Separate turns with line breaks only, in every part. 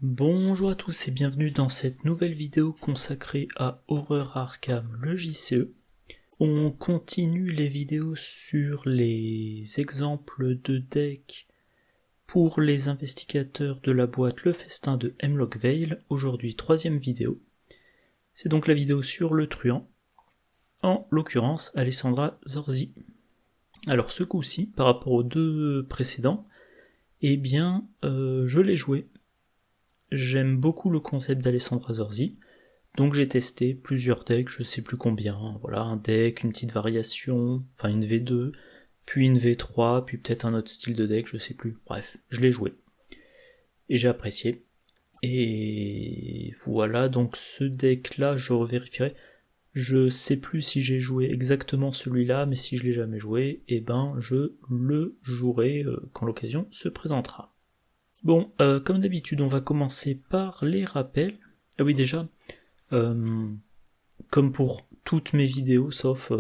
Bonjour à tous et bienvenue dans cette nouvelle vidéo consacrée à Horror Arkham, le JCE. On continue les vidéos sur les exemples de decks pour les investigateurs de la boîte Le Festin de Hemlock Vale. Aujourd'hui, troisième vidéo. C'est donc la vidéo sur le truand, en l'occurrence Alessandra Zorzi. Alors ce coup-ci, par rapport aux deux précédents, eh bien, je l'ai joué. J'aime beaucoup le concept d'Alessandra Zorzi, donc j'ai testé plusieurs decks, je sais plus combien, voilà, un deck, une petite variation, enfin une V2, puis une V3, puis peut-être un autre style de deck, je sais plus, bref, je l'ai joué. Et j'ai apprécié. Et voilà, donc ce deck-là, je revérifierai. Je sais plus si j'ai joué exactement celui-là, mais si je l'ai jamais joué, eh ben je le jouerai quand l'occasion se présentera. Bon, comme d'habitude, on va commencer par les rappels. Ah oui, déjà, comme pour toutes mes vidéos, sauf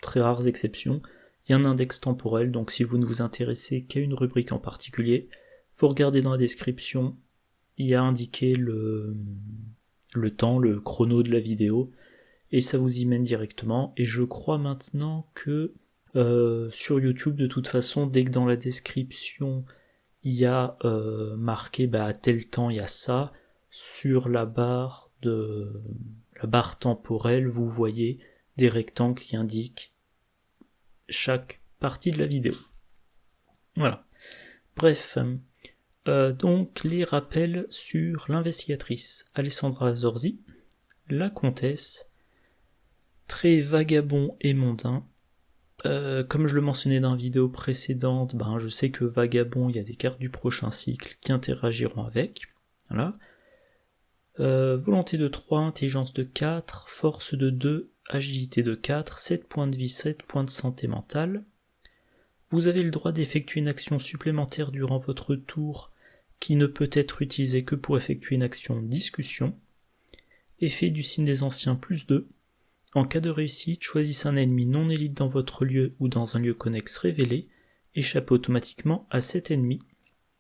très rares exceptions, il y a un index temporel, donc si vous ne vous intéressez qu'à une rubrique en particulier, vous regardez dans la description, il y a indiqué le temps, le chrono de la vidéo, et ça vous y mène directement. Et je crois maintenant que sur YouTube, de toute façon, dès que dans la description il y a marqué à tel temps il y a ça, sur la barre temporelle, vous voyez des rectangles qui indiquent chaque partie de la vidéo. Voilà. Bref, donc les rappels sur l'investigatrice Alessandra Zorzi, la comtesse, très vagabond et mondain. Comme je le mentionnais dans la vidéo précédente, je sais que Vagabond, il y a des cartes du prochain cycle qui interagiront avec. Voilà. Volonté de 3, intelligence de 4, force de 2, agilité de 4, 7 points de vie, 7 points de santé mentale. Vous avez le droit d'effectuer une action supplémentaire durant votre tour qui ne peut être utilisée que pour effectuer une action discussion. Effet du signe des anciens plus 2. En cas de réussite, choisissez un ennemi non élite dans votre lieu ou dans un lieu connexe révélé, échappez automatiquement à cet ennemi.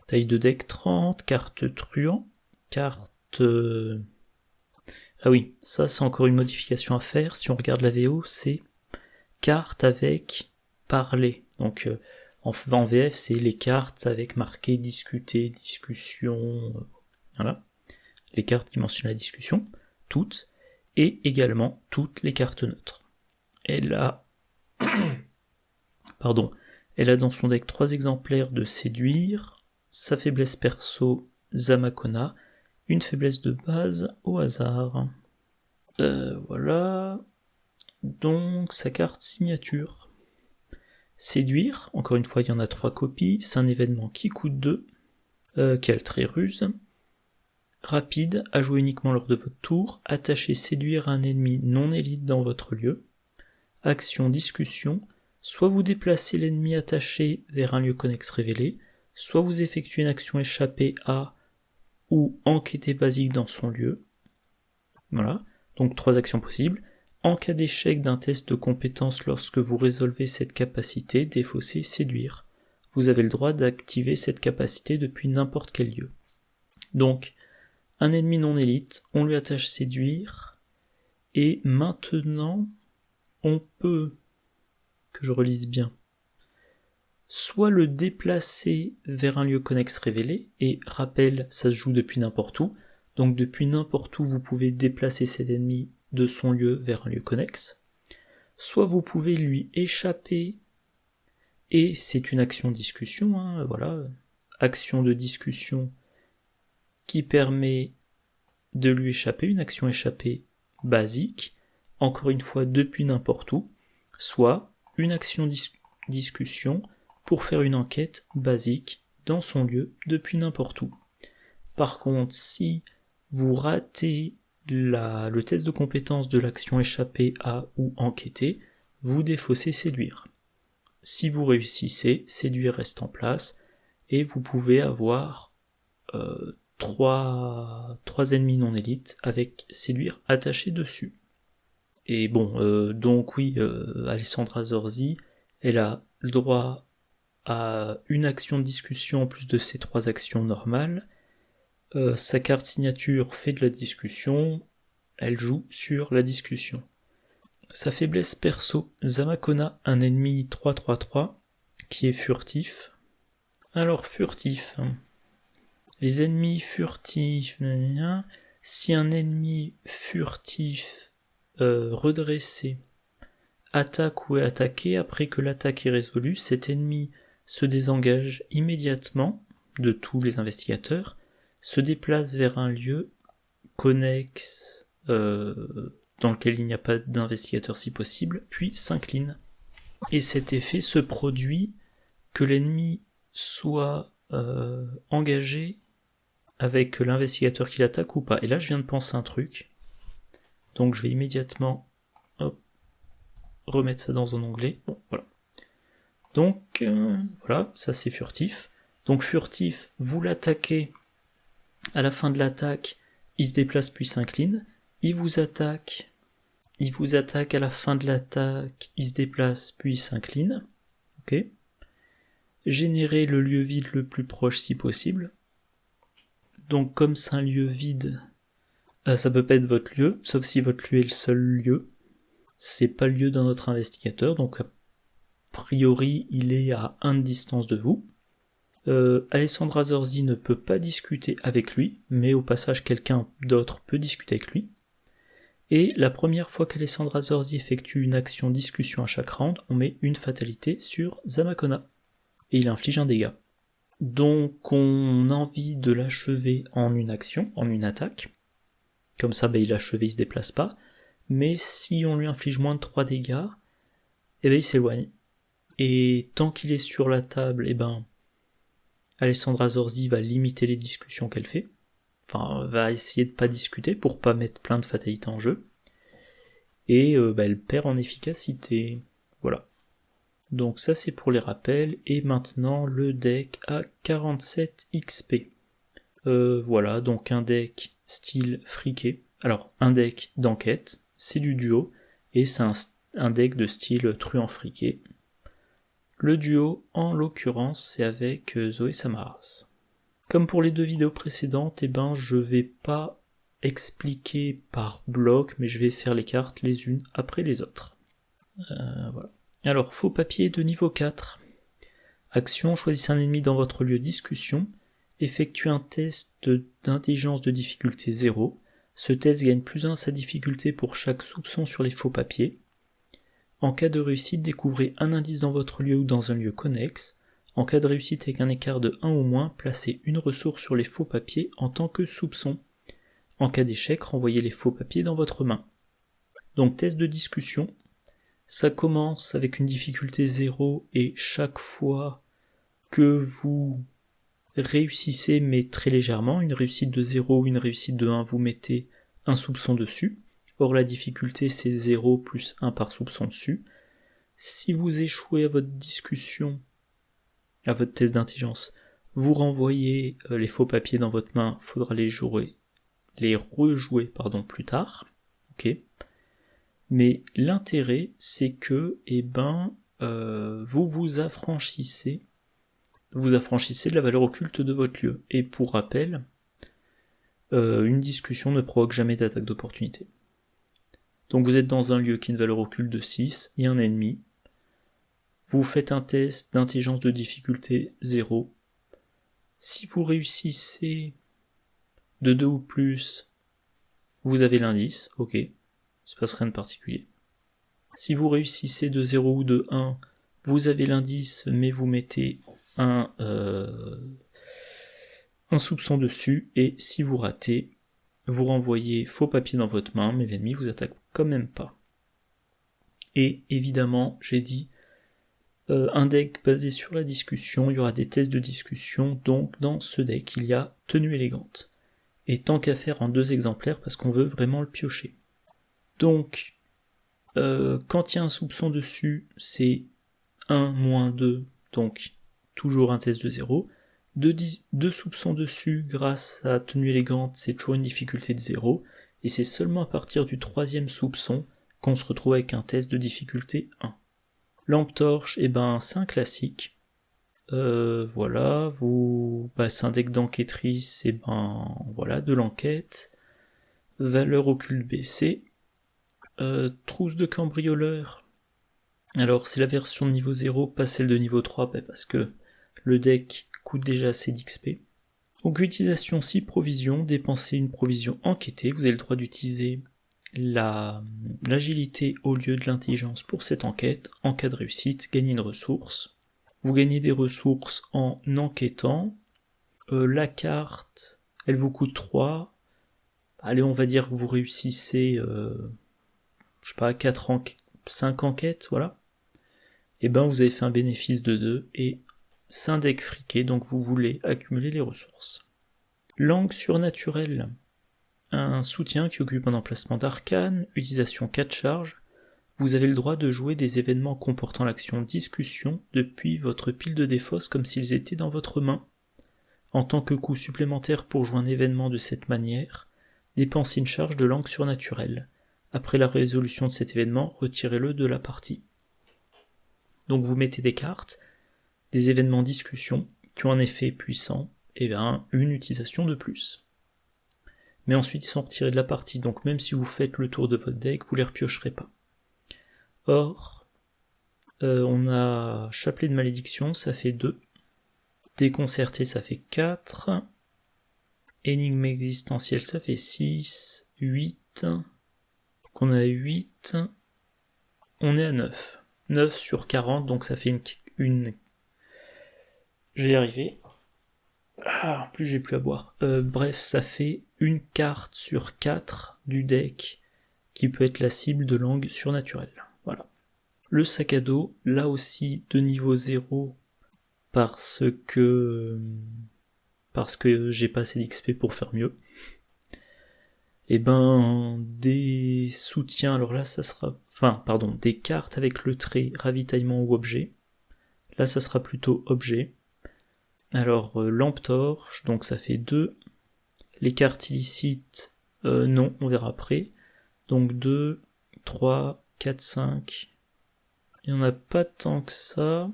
Taille de deck 30, carte truand, carte... Ah oui, ça c'est encore une modification à faire, si on regarde la VO, c'est carte avec parler. Donc en VF, c'est les cartes avec marqué discuter, discussion, voilà. Les cartes qui mentionnent la discussion, toutes. Et également toutes les cartes neutres. Elle a dans son deck 3 exemplaires de séduire, sa faiblesse perso Zamakona, une faiblesse de base au hasard. Voilà. Donc sa carte signature. Séduire, encore une fois il y en a 3 copies, c'est un événement qui coûte 2, qui a le trait ruse. Rapide, à jouer uniquement lors de votre tour, attachez séduire un ennemi non élite dans votre lieu. Action discussion, soit vous déplacez l'ennemi attaché vers un lieu connexe révélé, soit vous effectuez une action échappée à ou enquêter basique dans son lieu. Voilà, donc 3 actions possibles. En cas d'échec d'un test de compétence lorsque vous résolvez cette capacité, défausser, séduire. Vous avez le droit d'activer cette capacité depuis n'importe quel lieu. Donc, un ennemi non élite, on lui attache séduire, et maintenant, on peut, que je relise bien, soit le déplacer vers un lieu connexe révélé, et rappel, ça se joue depuis n'importe où, donc depuis n'importe où vous pouvez déplacer cet ennemi de son lieu vers un lieu connexe, soit vous pouvez lui échapper, et c'est une action discussion, voilà, action de discussion qui permet de lui échapper, une action échappée basique, encore une fois depuis n'importe où, soit une action discussion pour faire une enquête basique dans son lieu depuis n'importe où. Par contre, si vous ratez le test de compétence de l'action échappée à ou enquêter, vous défaussez séduire. Si vous réussissez, séduire reste en place, et vous pouvez avoir 3 ennemis non élites avec séduire attaché dessus. Et bon, donc oui, Alessandra Zorzi, elle a le droit à une action de discussion en plus de ses 3 actions normales, Sa carte signature fait de la discussion, elle joue sur la discussion. Sa faiblesse perso, Zamakona, un ennemi 3-3-3 qui est furtif. Alors furtif, les ennemis furtifs, si un ennemi furtif redressé attaque ou est attaqué, après que l'attaque est résolue, cet ennemi se désengage immédiatement de tous les investigateurs, se déplace vers un lieu connexe dans lequel il n'y a pas d'investigateur si possible, puis s'incline. Et cet effet se produit que l'ennemi soit engagé avec l'investigateur qui l'attaque ou pas. Et là je viens de penser un truc, donc je vais immédiatement remettre ça dans un onglet. Bon, voilà. Donc voilà, ça c'est furtif. Donc furtif, vous l'attaquez, à la fin de l'attaque, il se déplace puis s'incline, il vous attaque à la fin de l'attaque, il se déplace puis s'incline. Ok. Générez le lieu vide le plus proche si possible. Donc comme c'est un lieu vide, ça peut pas être votre lieu, sauf si votre lieu est le seul lieu. C'est pas le lieu d'un autre investigateur, donc a priori il est à 1 de distance de vous. Alessandra Zorzi ne peut pas discuter avec lui, mais au passage quelqu'un d'autre peut discuter avec lui. Et la première fois qu'Alessandra Zorzi effectue une action discussion à chaque round, on met une fatalité sur Zamakona. Et il inflige un dégât. Donc on a envie de l'achever en une action, en une attaque. Comme ça, il est achevé, il se déplace pas. Mais si on lui inflige moins de 3 dégâts, il s'éloigne. Et tant qu'il est sur la table, Alessandra Zorzi va limiter les discussions qu'elle fait. Enfin, va essayer de pas discuter pour pas mettre plein de fatalités en jeu. Et elle perd en efficacité. Voilà. Donc ça c'est pour les rappels, et maintenant le deck à 47 XP. Voilà, donc un deck style friqué. Alors, un deck d'enquête, c'est du duo, et c'est un deck de style truand friqué. Le duo, en l'occurrence, c'est avec Zoé Samaras. Comme pour les 2 vidéos précédentes, je vais pas expliquer par bloc, mais je vais faire les cartes les unes après les autres. Voilà. Alors, faux papier de niveau 4. Action, choisissez un ennemi dans votre lieu de discussion. Effectuez un test d'intelligence de difficulté 0. Ce test gagne +1 à sa difficulté pour chaque soupçon sur les faux papiers. En cas de réussite, découvrez un indice dans votre lieu ou dans un lieu connexe. En cas de réussite avec un écart de 1 ou moins, placez une ressource sur les faux papiers en tant que soupçon. En cas d'échec, renvoyez les faux papiers dans votre main. Donc test de discussion. Ça commence avec une difficulté 0 et chaque fois que vous réussissez, mais très légèrement, une réussite de 0 ou une réussite de 1, vous mettez un soupçon dessus. Or la difficulté c'est 0 plus 1 par soupçon dessus. Si vous échouez à votre discussion, à votre test d'intelligence, vous renvoyez les faux papiers dans votre main, il faudra les rejouer plus tard. Ok. Mais l'intérêt, c'est que, vous vous affranchissez de la valeur occulte de votre lieu. Et pour rappel, une discussion ne provoque jamais d'attaque d'opportunité. Donc vous êtes dans un lieu qui a une valeur occulte de 6, il y a un ennemi. Vous faites un test d'intelligence de difficulté 0. Si vous réussissez de 2 ou plus, vous avez l'indice, ok. Il se passe rien de particulier. Si vous réussissez de 0 ou de 1, vous avez l'indice, mais vous mettez un soupçon dessus, et si vous ratez, vous renvoyez faux papier dans votre main, mais l'ennemi vous attaque quand même pas. Et évidemment, j'ai dit, un deck basé sur la discussion, il y aura des tests de discussion, donc dans ce deck, il y a tenue élégante. Et tant qu'à faire en 2 exemplaires, parce qu'on veut vraiment le piocher. Donc, quand il y a un soupçon dessus, c'est 1 - 2, donc toujours un test de 0. 2 soupçons dessus, grâce à tenue élégante, c'est toujours une difficulté de 0. Et c'est seulement à partir du 3e soupçon qu'on se retrouve avec un test de difficulté 1. Lampe torche, c'est un classique. Voilà, c'est un deck d'enquêtrice, et voilà, de l'enquête. Valeur occulte baissée. Trousse de cambrioleur. Alors, c'est la version de niveau 0, pas celle de niveau 3, parce que le deck coûte déjà assez d'XP. Donc, utilisation 6 provisions, dépensez une provision enquêtée, vous avez le droit d'utiliser l'agilité au lieu de l'intelligence pour cette enquête. En cas de réussite, gagnez une ressource. Vous gagnez des ressources en enquêtant. La carte, elle vous coûte 3. Allez, on va dire que vous réussissez, 5 enquêtes, voilà. Et vous avez fait un bénéfice de 2, et c'est un deck friqué, donc vous voulez accumuler les ressources. Langue surnaturelle. Un soutien qui occupe un emplacement d'arcane, utilisation 4 charges. Vous avez le droit de jouer des événements comportant l'action discussion depuis votre pile de défausse comme s'ils étaient dans votre main. En tant que coût supplémentaire pour jouer un événement de cette manière, dépensez une charge de langue surnaturelle. Après la résolution de cet événement, retirez-le de la partie. Donc vous mettez des cartes, des événements discussion qui ont un effet puissant, et une utilisation de plus. Mais ensuite ils sont retirés de la partie, donc même si vous faites le tour de votre deck, vous les repiocherez pas. Or, on a Chapelet de malédiction, ça fait 2. Déconcerté, ça fait 4. Énigme existentielle, ça fait 6. 8. Donc on a 8. On est à 9. 9 sur 40, donc ça fait une... Je vais y arriver. En plus j'ai plus à boire. Bref, ça fait une carte sur 4 du deck qui peut être la cible de langue surnaturelle. Voilà. Le sac à dos, là aussi de niveau 0, parce que j'ai pas assez d'XP pour faire mieux. Des soutiens, alors là ça sera... des cartes avec le trait ravitaillement ou objet. Là ça sera plutôt objet. Alors, lampe torche, donc ça fait 2. Les cartes illicites, non, on verra après. Donc 2, 3, 4, 5. Il n'y en a pas tant que ça.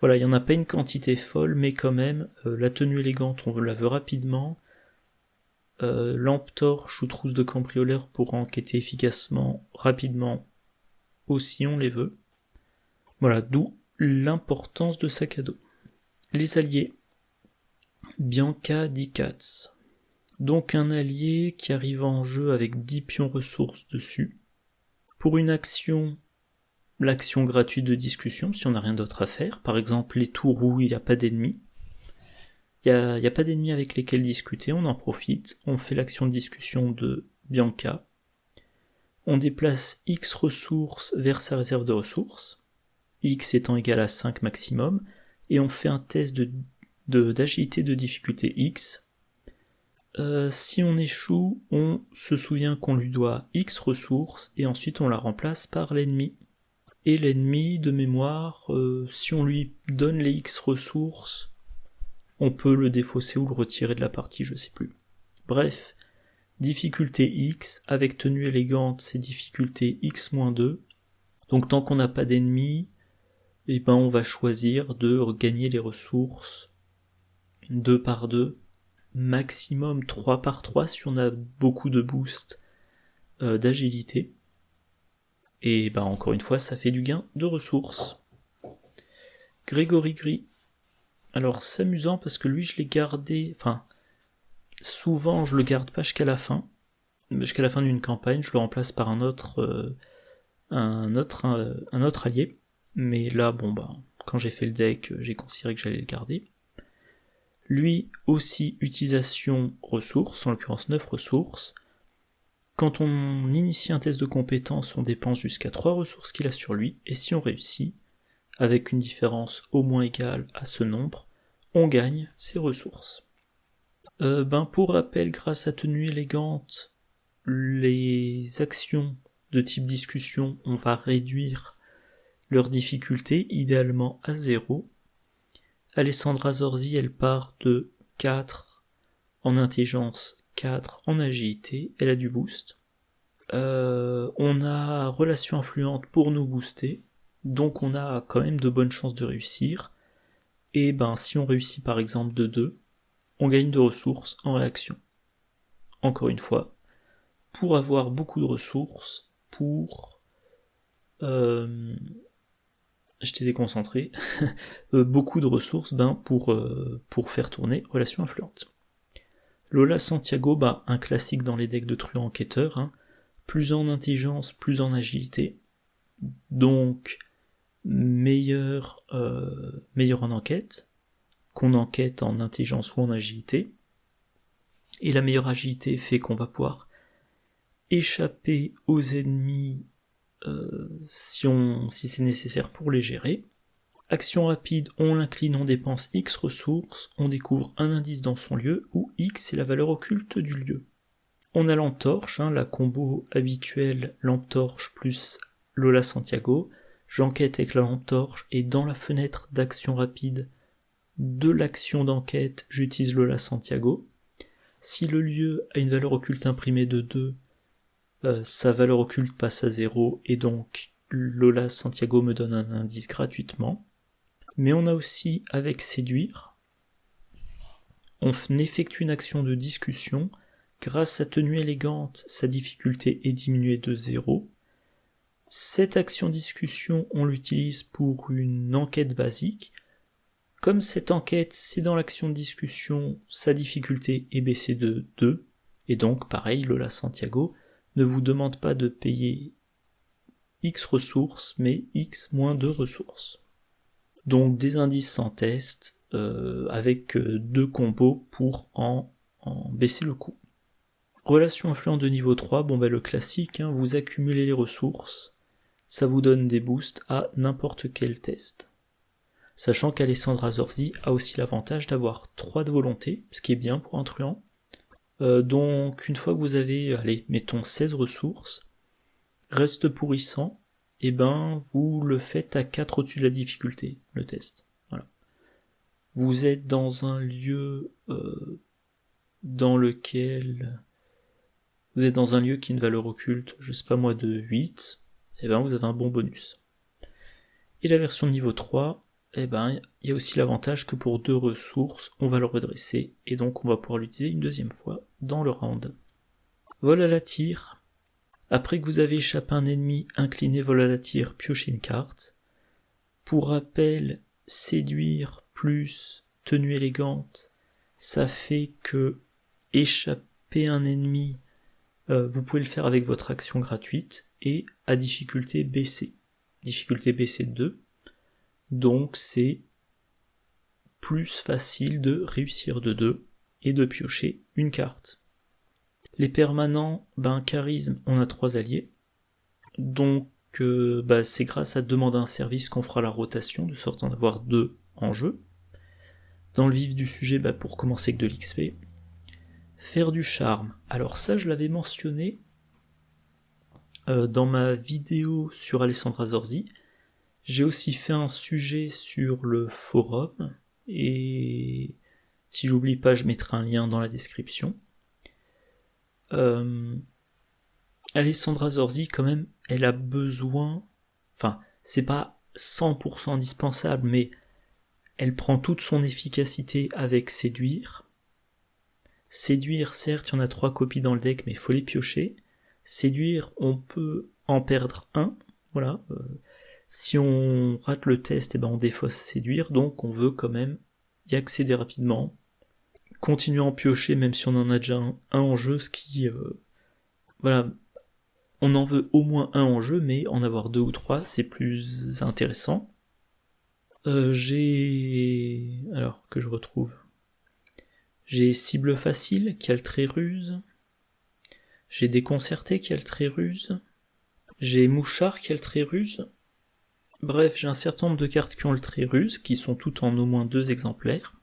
Voilà, il n'y en a pas une quantité folle, mais quand même, la tenue élégante, on la veut rapidement. Lampe torche ou trousse de cambrioleur pour enquêter efficacement, rapidement, aussi on les veut. Voilà, d'où l'importance de sac à dos. Les alliés. Bianca Dicats. Donc un allié qui arrive en jeu avec 10 pions ressources dessus. Pour une action, l'action gratuite de discussion, si on n'a rien d'autre à faire. Par exemple, les tours où il n'y a pas d'ennemis. Il n'y a pas d'ennemis avec lesquels discuter, on en profite. On fait l'action de discussion de Bianca. On déplace X ressources vers sa réserve de ressources. X étant égal à 5 maximum. Et on fait un test d'agilité de difficulté X. Si on échoue, on se souvient qu'on lui doit X ressources et ensuite on la remplace par l'ennemi. Et l'ennemi, de mémoire, si on lui donne les X ressources, on peut le défausser ou le retirer de la partie, je sais plus. Bref, difficulté X, avec tenue élégante, c'est difficulté X-2. Donc tant qu'on n'a pas d'ennemi, on va choisir de gagner les ressources 2 par 2, maximum 3 par 3 si on a beaucoup de boost d'agilité. Et encore une fois, ça fait du gain de ressources. Grégory Gris. Alors c'est amusant parce que lui je l'ai gardé, souvent je le garde pas jusqu'à la fin d'une campagne, je le remplace par un autre allié. Mais là, quand j'ai fait le deck, j'ai considéré que j'allais le garder. Lui aussi, utilisation ressources, en l'occurrence 9 ressources. Quand on initie un test de compétence, on dépense jusqu'à 3 ressources qu'il a sur lui, et si on réussit, avec une différence au moins égale à ce nombre, on gagne ces ressources. Pour rappel, grâce à tenue élégante, les actions de type discussion, on va réduire leur difficulté, idéalement à 0. Alessandra Zorzi, elle part de 4 en intelligence, 4 en agilité, elle a du boost. On a relation influente pour nous booster, donc on a quand même de bonnes chances de réussir. et ben si on réussit par exemple de 2, on gagne de ressources en réaction. Encore une fois, pour avoir beaucoup de ressources, j'étais déconcentré, beaucoup de ressources pour faire tourner relation influente. Lola Santiago, un classique dans les decks de truands enquêteurs, hein, plus en intelligence, plus en agilité, donc meilleur en enquête, qu'on enquête en intelligence ou en agilité, et la meilleure agilité fait qu'on va pouvoir échapper aux ennemis si c'est nécessaire pour les gérer. Action rapide, on l'incline, on dépense X ressources, on découvre un indice dans son lieu, où X est la valeur occulte du lieu. On a lampe torche, la combo habituelle lampe torche plus Lola Santiago. J'enquête avec la lampe torche et dans la fenêtre d'action rapide de l'action d'enquête, j'utilise Lola Santiago. Si le lieu a une valeur occulte imprimée de 2, sa valeur occulte passe à 0 et donc Lola Santiago me donne un indice gratuitement. Mais on a aussi avec séduire, on effectue une action de discussion. Grâce à tenue élégante, sa difficulté est diminuée de 0. Cette action discussion, on l'utilise pour une enquête basique. Comme cette enquête, c'est dans l'action de discussion, sa difficulté est baissée de 2. Et donc, pareil, Lola Santiago ne vous demande pas de payer X ressources, mais X moins 2 ressources. Donc des indices sans test, avec 2 combos pour en baisser le coût. Relation influente de niveau 3, le classique, vous accumulez les ressources, ça vous donne des boosts à n'importe quel test. Sachant qu'Alessandra Zorzi a aussi l'avantage d'avoir 3 de volonté, ce qui est bien pour un truand. Donc une fois que vous avez, mettons 16 ressources, reste pourrissant, vous le faites à 4 au-dessus de la difficulté, le test. Voilà. Vous êtes dans un lieu dans lequel vous êtes dans un lieu qui a une valeur occulte, je sais pas moi, de 8, vous avez un bon bonus. Et la version niveau 3, il y a aussi l'avantage que pour 2 ressources, on va le redresser, et donc on va pouvoir l'utiliser une deuxième fois dans le round. Vol à la tire. Après que vous avez échappé un ennemi, incliné, vol à la tire, piochez une carte. Pour rappel, séduire plus tenue élégante, ça fait que échapper un ennemi, vous pouvez le faire avec votre action gratuite et à difficulté baissée. Difficulté baissée de 2. Donc c'est plus facile de réussir de 2 et de piocher une carte. Les permanents, charisme, on a 3 alliés. Donc c'est grâce à demander un service qu'on fera la rotation, de sorte d'en avoir 2 en jeu. Dans le vif du sujet, pour commencer avec de l'XP. Faire du charme. Alors ça, je l'avais mentionné dans ma vidéo sur Alessandra Zorzi. J'ai aussi fait un sujet sur le forum, et si j'oublie pas, je mettrai un lien dans la description. Alessandra Zorzi, quand même, elle a besoin, c'est pas 100% indispensable, mais elle prend toute son efficacité avec séduire. Séduire, certes, il y en a 3 copies dans le deck, mais il faut les piocher. Séduire, on peut en perdre un, voilà. Si on rate le test, on défausse séduire, donc on veut quand même y accéder rapidement. Continuer à en piocher, même si on en a déjà un en jeu, ce qui... on en veut au moins un en jeu, mais en avoir 2 ou 3, c'est plus intéressant. Alors que je retrouve... J'ai cible facile, qui a le trait ruse. J'ai déconcerté, qui a le trait ruse. J'ai mouchard, qui a le trait ruse. Bref, j'ai un certain nombre de cartes qui ont le trait ruse, qui sont toutes en au moins 2 exemplaires.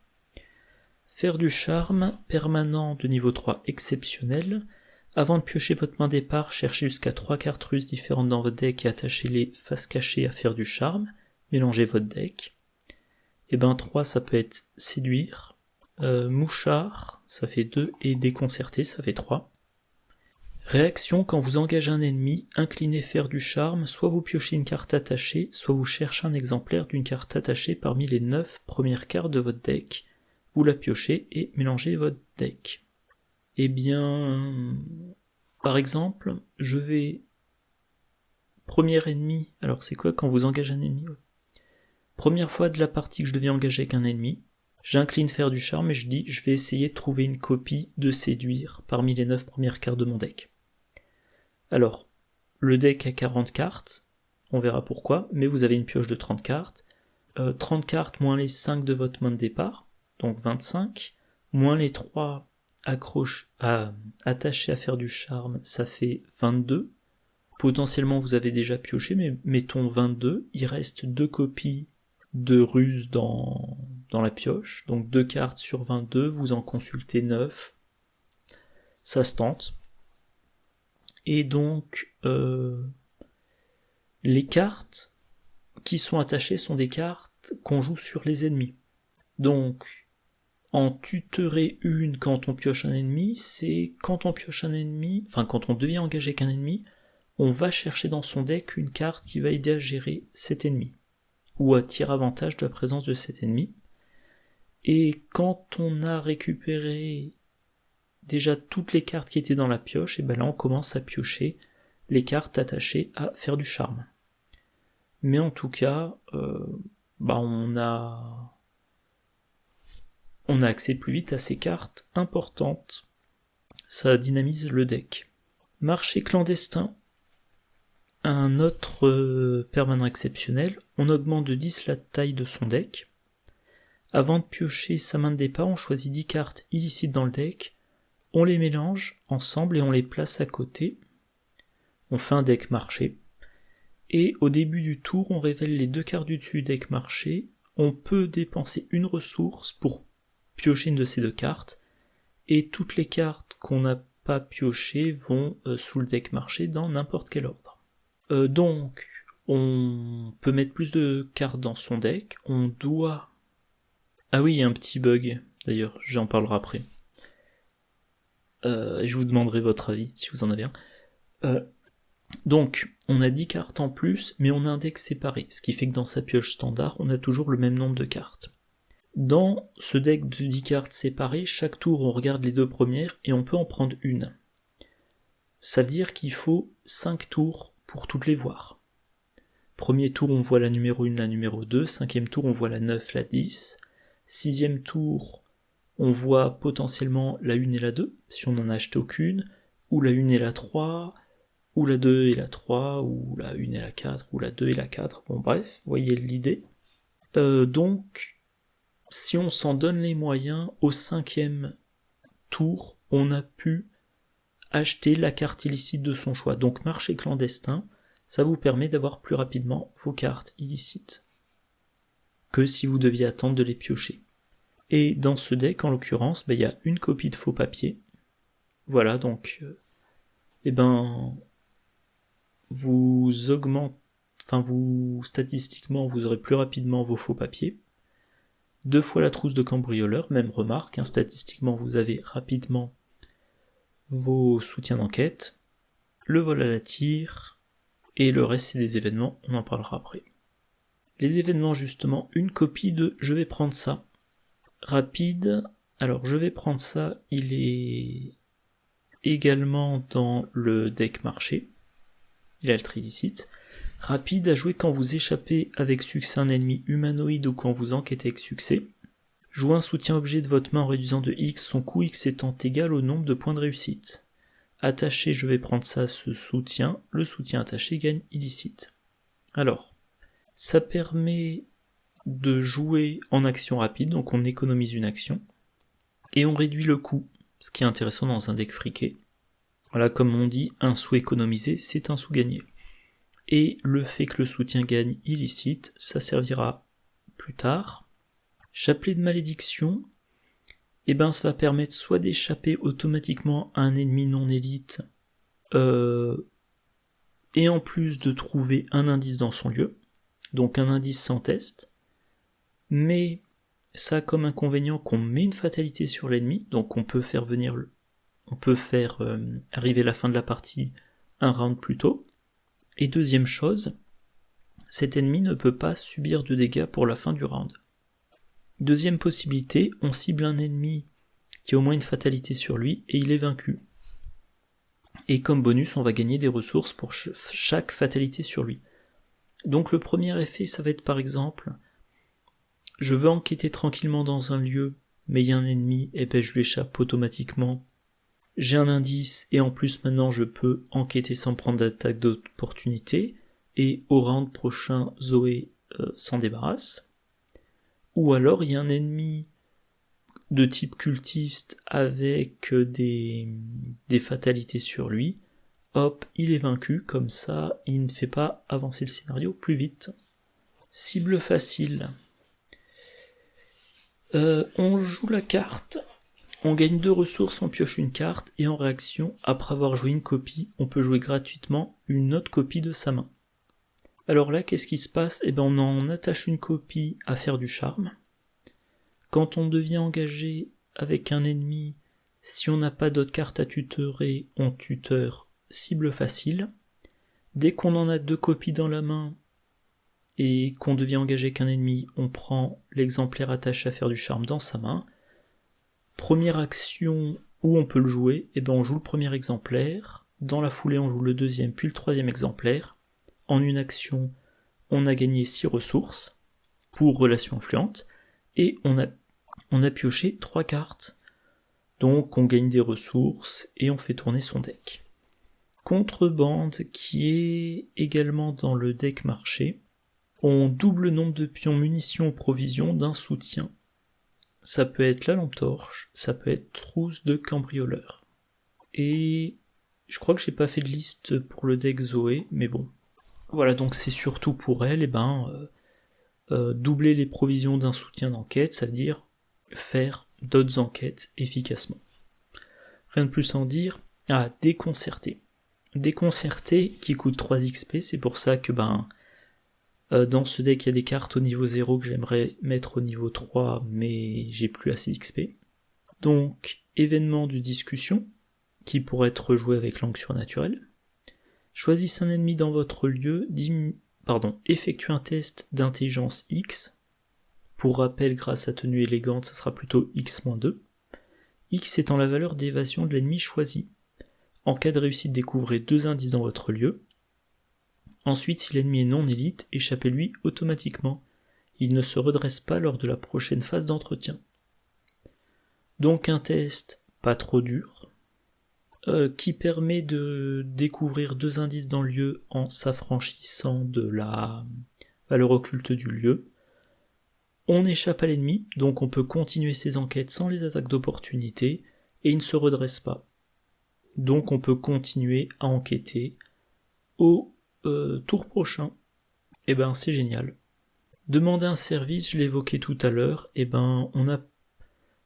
Faire du charme, permanent de niveau 3 exceptionnel. Avant de piocher votre main départ, cherchez jusqu'à 3 cartes ruses différentes dans votre deck et attachez-les face cachée à faire du charme. Mélangez votre deck. 3, ça peut être séduire. Mouchard, ça fait 2, et déconcerté, ça fait 3. Réaction quand vous engagez un ennemi, inclinez faire du charme, soit vous piochez une carte attachée, soit vous cherchez un exemplaire d'une carte attachée parmi les 9 premières cartes de votre deck, vous la piochez et mélangez votre deck. Eh bien, par exemple, je vais... Premier ennemi, alors c'est quoi quand vous engagez un ennemi? Première fois de la partie que je devais engager avec un ennemi, j'incline faire du charme et je dis je vais essayer de trouver une copie de séduire parmi les 9 premières cartes de mon deck. Alors, le deck a 40 cartes, on verra pourquoi, mais vous avez une pioche de 30 cartes. 30 cartes moins les 5 de votre main de départ, donc 25, moins les 3 attachés à faire du charme, ça fait 22. Potentiellement vous avez déjà pioché, mais mettons 22, il reste 2 copies de ruse dans la pioche, donc 2 cartes sur 22, vous en consultez 9, ça se tente. Et donc, les cartes qui sont attachées sont des cartes qu'on joue sur les ennemis. Donc, en tutorer une quand on pioche un ennemi, c'est quand on pioche un ennemi, enfin quand on devient engagé avec un ennemi, on va chercher dans son deck une carte qui va aider à gérer cet ennemi, ou à tirer avantage de la présence de cet ennemi. Et quand on a récupéré déjà toutes les cartes qui étaient dans la pioche, et ben là on commence à piocher les cartes attachées à faire du charme. Mais en tout cas, on a accès plus vite à ces cartes importantes. Ça dynamise le deck. Marché clandestin, un autre permanent exceptionnel, on augmente de 10 la taille de son deck. Avant de piocher sa main de départ, on choisit 10 cartes illicites dans le deck, on les mélange ensemble et on les place à côté. On fait un deck marché. Et au début du tour, on révèle les 2 cartes du dessus du deck marché. On peut dépenser une ressource pour piocher une de ces 2 cartes. Et toutes les cartes qu'on n'a pas piochées vont sous le deck marché dans n'importe quel ordre. Donc, on peut mettre plus de cartes dans son deck. On doit... Ah oui, il y a un petit bug, d'ailleurs, j'en parlerai après. Je vous demanderai votre avis, si vous en avez un. Donc, on a 10 cartes en plus, mais on a un deck séparé, ce qui fait que dans sa pioche standard, on a toujours le même nombre de cartes. Dans ce deck de 10 cartes séparées, chaque tour on regarde les 2 premières et on peut en prendre une. Ça veut dire qu'il faut 5 tours pour toutes les voir. Premier tour on voit la numéro 1, la numéro 2, 5e tour on voit la 9, la 10, 6e tour on voit potentiellement la 1 et la 2, si on n'en a acheté aucune, ou la 1 et la 3, ou la 2 et la 3, ou la 1 et la 4, ou la 2 et la 4, bon bref, vous voyez l'idée. Donc, si on s'en donne les moyens, au 5e tour, on a pu acheter la carte illicite de son choix. Donc marché clandestin, ça vous permet d'avoir plus rapidement vos cartes illicites que si vous deviez attendre de les piocher. Et dans ce deck, en l'occurrence, il y a une copie de faux papier. Voilà, donc, statistiquement, vous aurez plus rapidement vos faux papiers. 2 fois la trousse de cambrioleur, même remarque, statistiquement vous avez rapidement vos soutiens d'enquête, le vol à la tire, et le reste c'est des événements, on en parlera après. Les événements justement, une copie de je vais prendre ça. Rapide, alors je vais prendre ça, il est également dans le deck marché, il a le tri illicite. Rapide à jouer quand vous échappez avec succès un ennemi humanoïde ou quand vous enquêtez avec succès. Jouez un soutien objet de votre main en réduisant de X, son coût X étant égal au nombre de points de réussite. Attaché, je vais prendre ça, ce soutien. Le soutien attaché gagne illicite. Alors, ça permet de jouer en action rapide, donc on économise une action. Et on réduit le coût, ce qui est intéressant dans un deck friqué. Voilà, comme on dit, un sou économisé, c'est un sou gagné. Et le fait que le soutien gagne illicite, ça servira plus tard. Chapelet de malédiction, ça va permettre soit d'échapper automatiquement à un ennemi non élite, et en plus de trouver un indice dans son lieu, donc un indice sans test, mais ça a comme inconvénient qu'on met une fatalité sur l'ennemi, donc on peut on peut faire arriver la fin de la partie un round plus tôt. Et deuxième chose, cet ennemi ne peut pas subir de dégâts pour la fin du round. Deuxième possibilité, on cible un ennemi qui a au moins une fatalité sur lui et il est vaincu. Et comme bonus, on va gagner des ressources pour chaque fatalité sur lui. Donc le premier effet, ça va être par exemple, je veux enquêter tranquillement dans un lieu, mais il y a un ennemi, et ben je lui échappe automatiquement. J'ai un indice, et en plus maintenant je peux enquêter sans prendre d'attaque d'opportunité, et au round prochain, Zoé s'en débarrasse. Ou alors il y a un ennemi de type cultiste avec des fatalités sur lui, hop, il est vaincu, comme ça, il ne fait pas avancer le scénario plus vite. Cible facile. On joue la carte, on gagne 2 ressources, on pioche une carte, et en réaction, après avoir joué une copie, on peut jouer gratuitement une autre copie de sa main. Alors là, qu'est-ce qui se passe ? Eh ben, on en attache une copie à faire du charme. Quand on devient engagé avec un ennemi, si on n'a pas d'autres cartes à tutorer, on tuteur cible facile. Dès qu'on en a 2 copies dans la main et qu'on devient engagé avec un ennemi, on prend l'exemplaire attaché à faire du charme dans sa main. Première action où on peut le jouer, et ben on joue le premier exemplaire, dans la foulée on joue le deuxième puis le troisième exemplaire. En une action, on a gagné 6 ressources pour relation influente, et on a pioché 3 cartes. Donc on gagne des ressources et on fait tourner son deck. Contrebande qui est également dans le deck marché. On double le nombre de pions munitions ou provisions d'un soutien. Ça peut être la lampe torche, ça peut être trousse de cambrioleur. Et je crois que j'ai pas fait de liste pour le deck Zoé, mais bon. Voilà, donc c'est surtout pour elle, doubler les provisions d'un soutien d'enquête, ça veut dire faire d'autres enquêtes efficacement. Rien de plus à en dire. Déconcerter. Déconcerter qui coûte 3 XP, c'est pour ça que dans ce deck il y a des cartes au niveau 0 que j'aimerais mettre au niveau 3, mais j'ai plus assez d'XP. Donc, événement de discussion, qui pourrait être joué avec langue surnaturelle. Choisissez un ennemi dans votre lieu, effectuez un test d'intelligence X. Pour rappel, grâce à tenue élégante, ça sera plutôt X-2. X étant la valeur d'évasion de l'ennemi choisi. En cas de réussite, découvrez 2 indices dans votre lieu. Ensuite, si l'ennemi est non élite, échappez-lui automatiquement. Il ne se redresse pas lors de la prochaine phase d'entretien. Donc un test pas trop dur, qui permet de découvrir 2 indices dans le lieu en s'affranchissant de la valeur occulte du lieu. On échappe à l'ennemi, donc on peut continuer ses enquêtes sans les attaques d'opportunité, et il ne se redresse pas. Donc on peut continuer à enquêter au tour prochain. Et c'est génial. Demander un service, je l'évoquais tout à l'heure, on a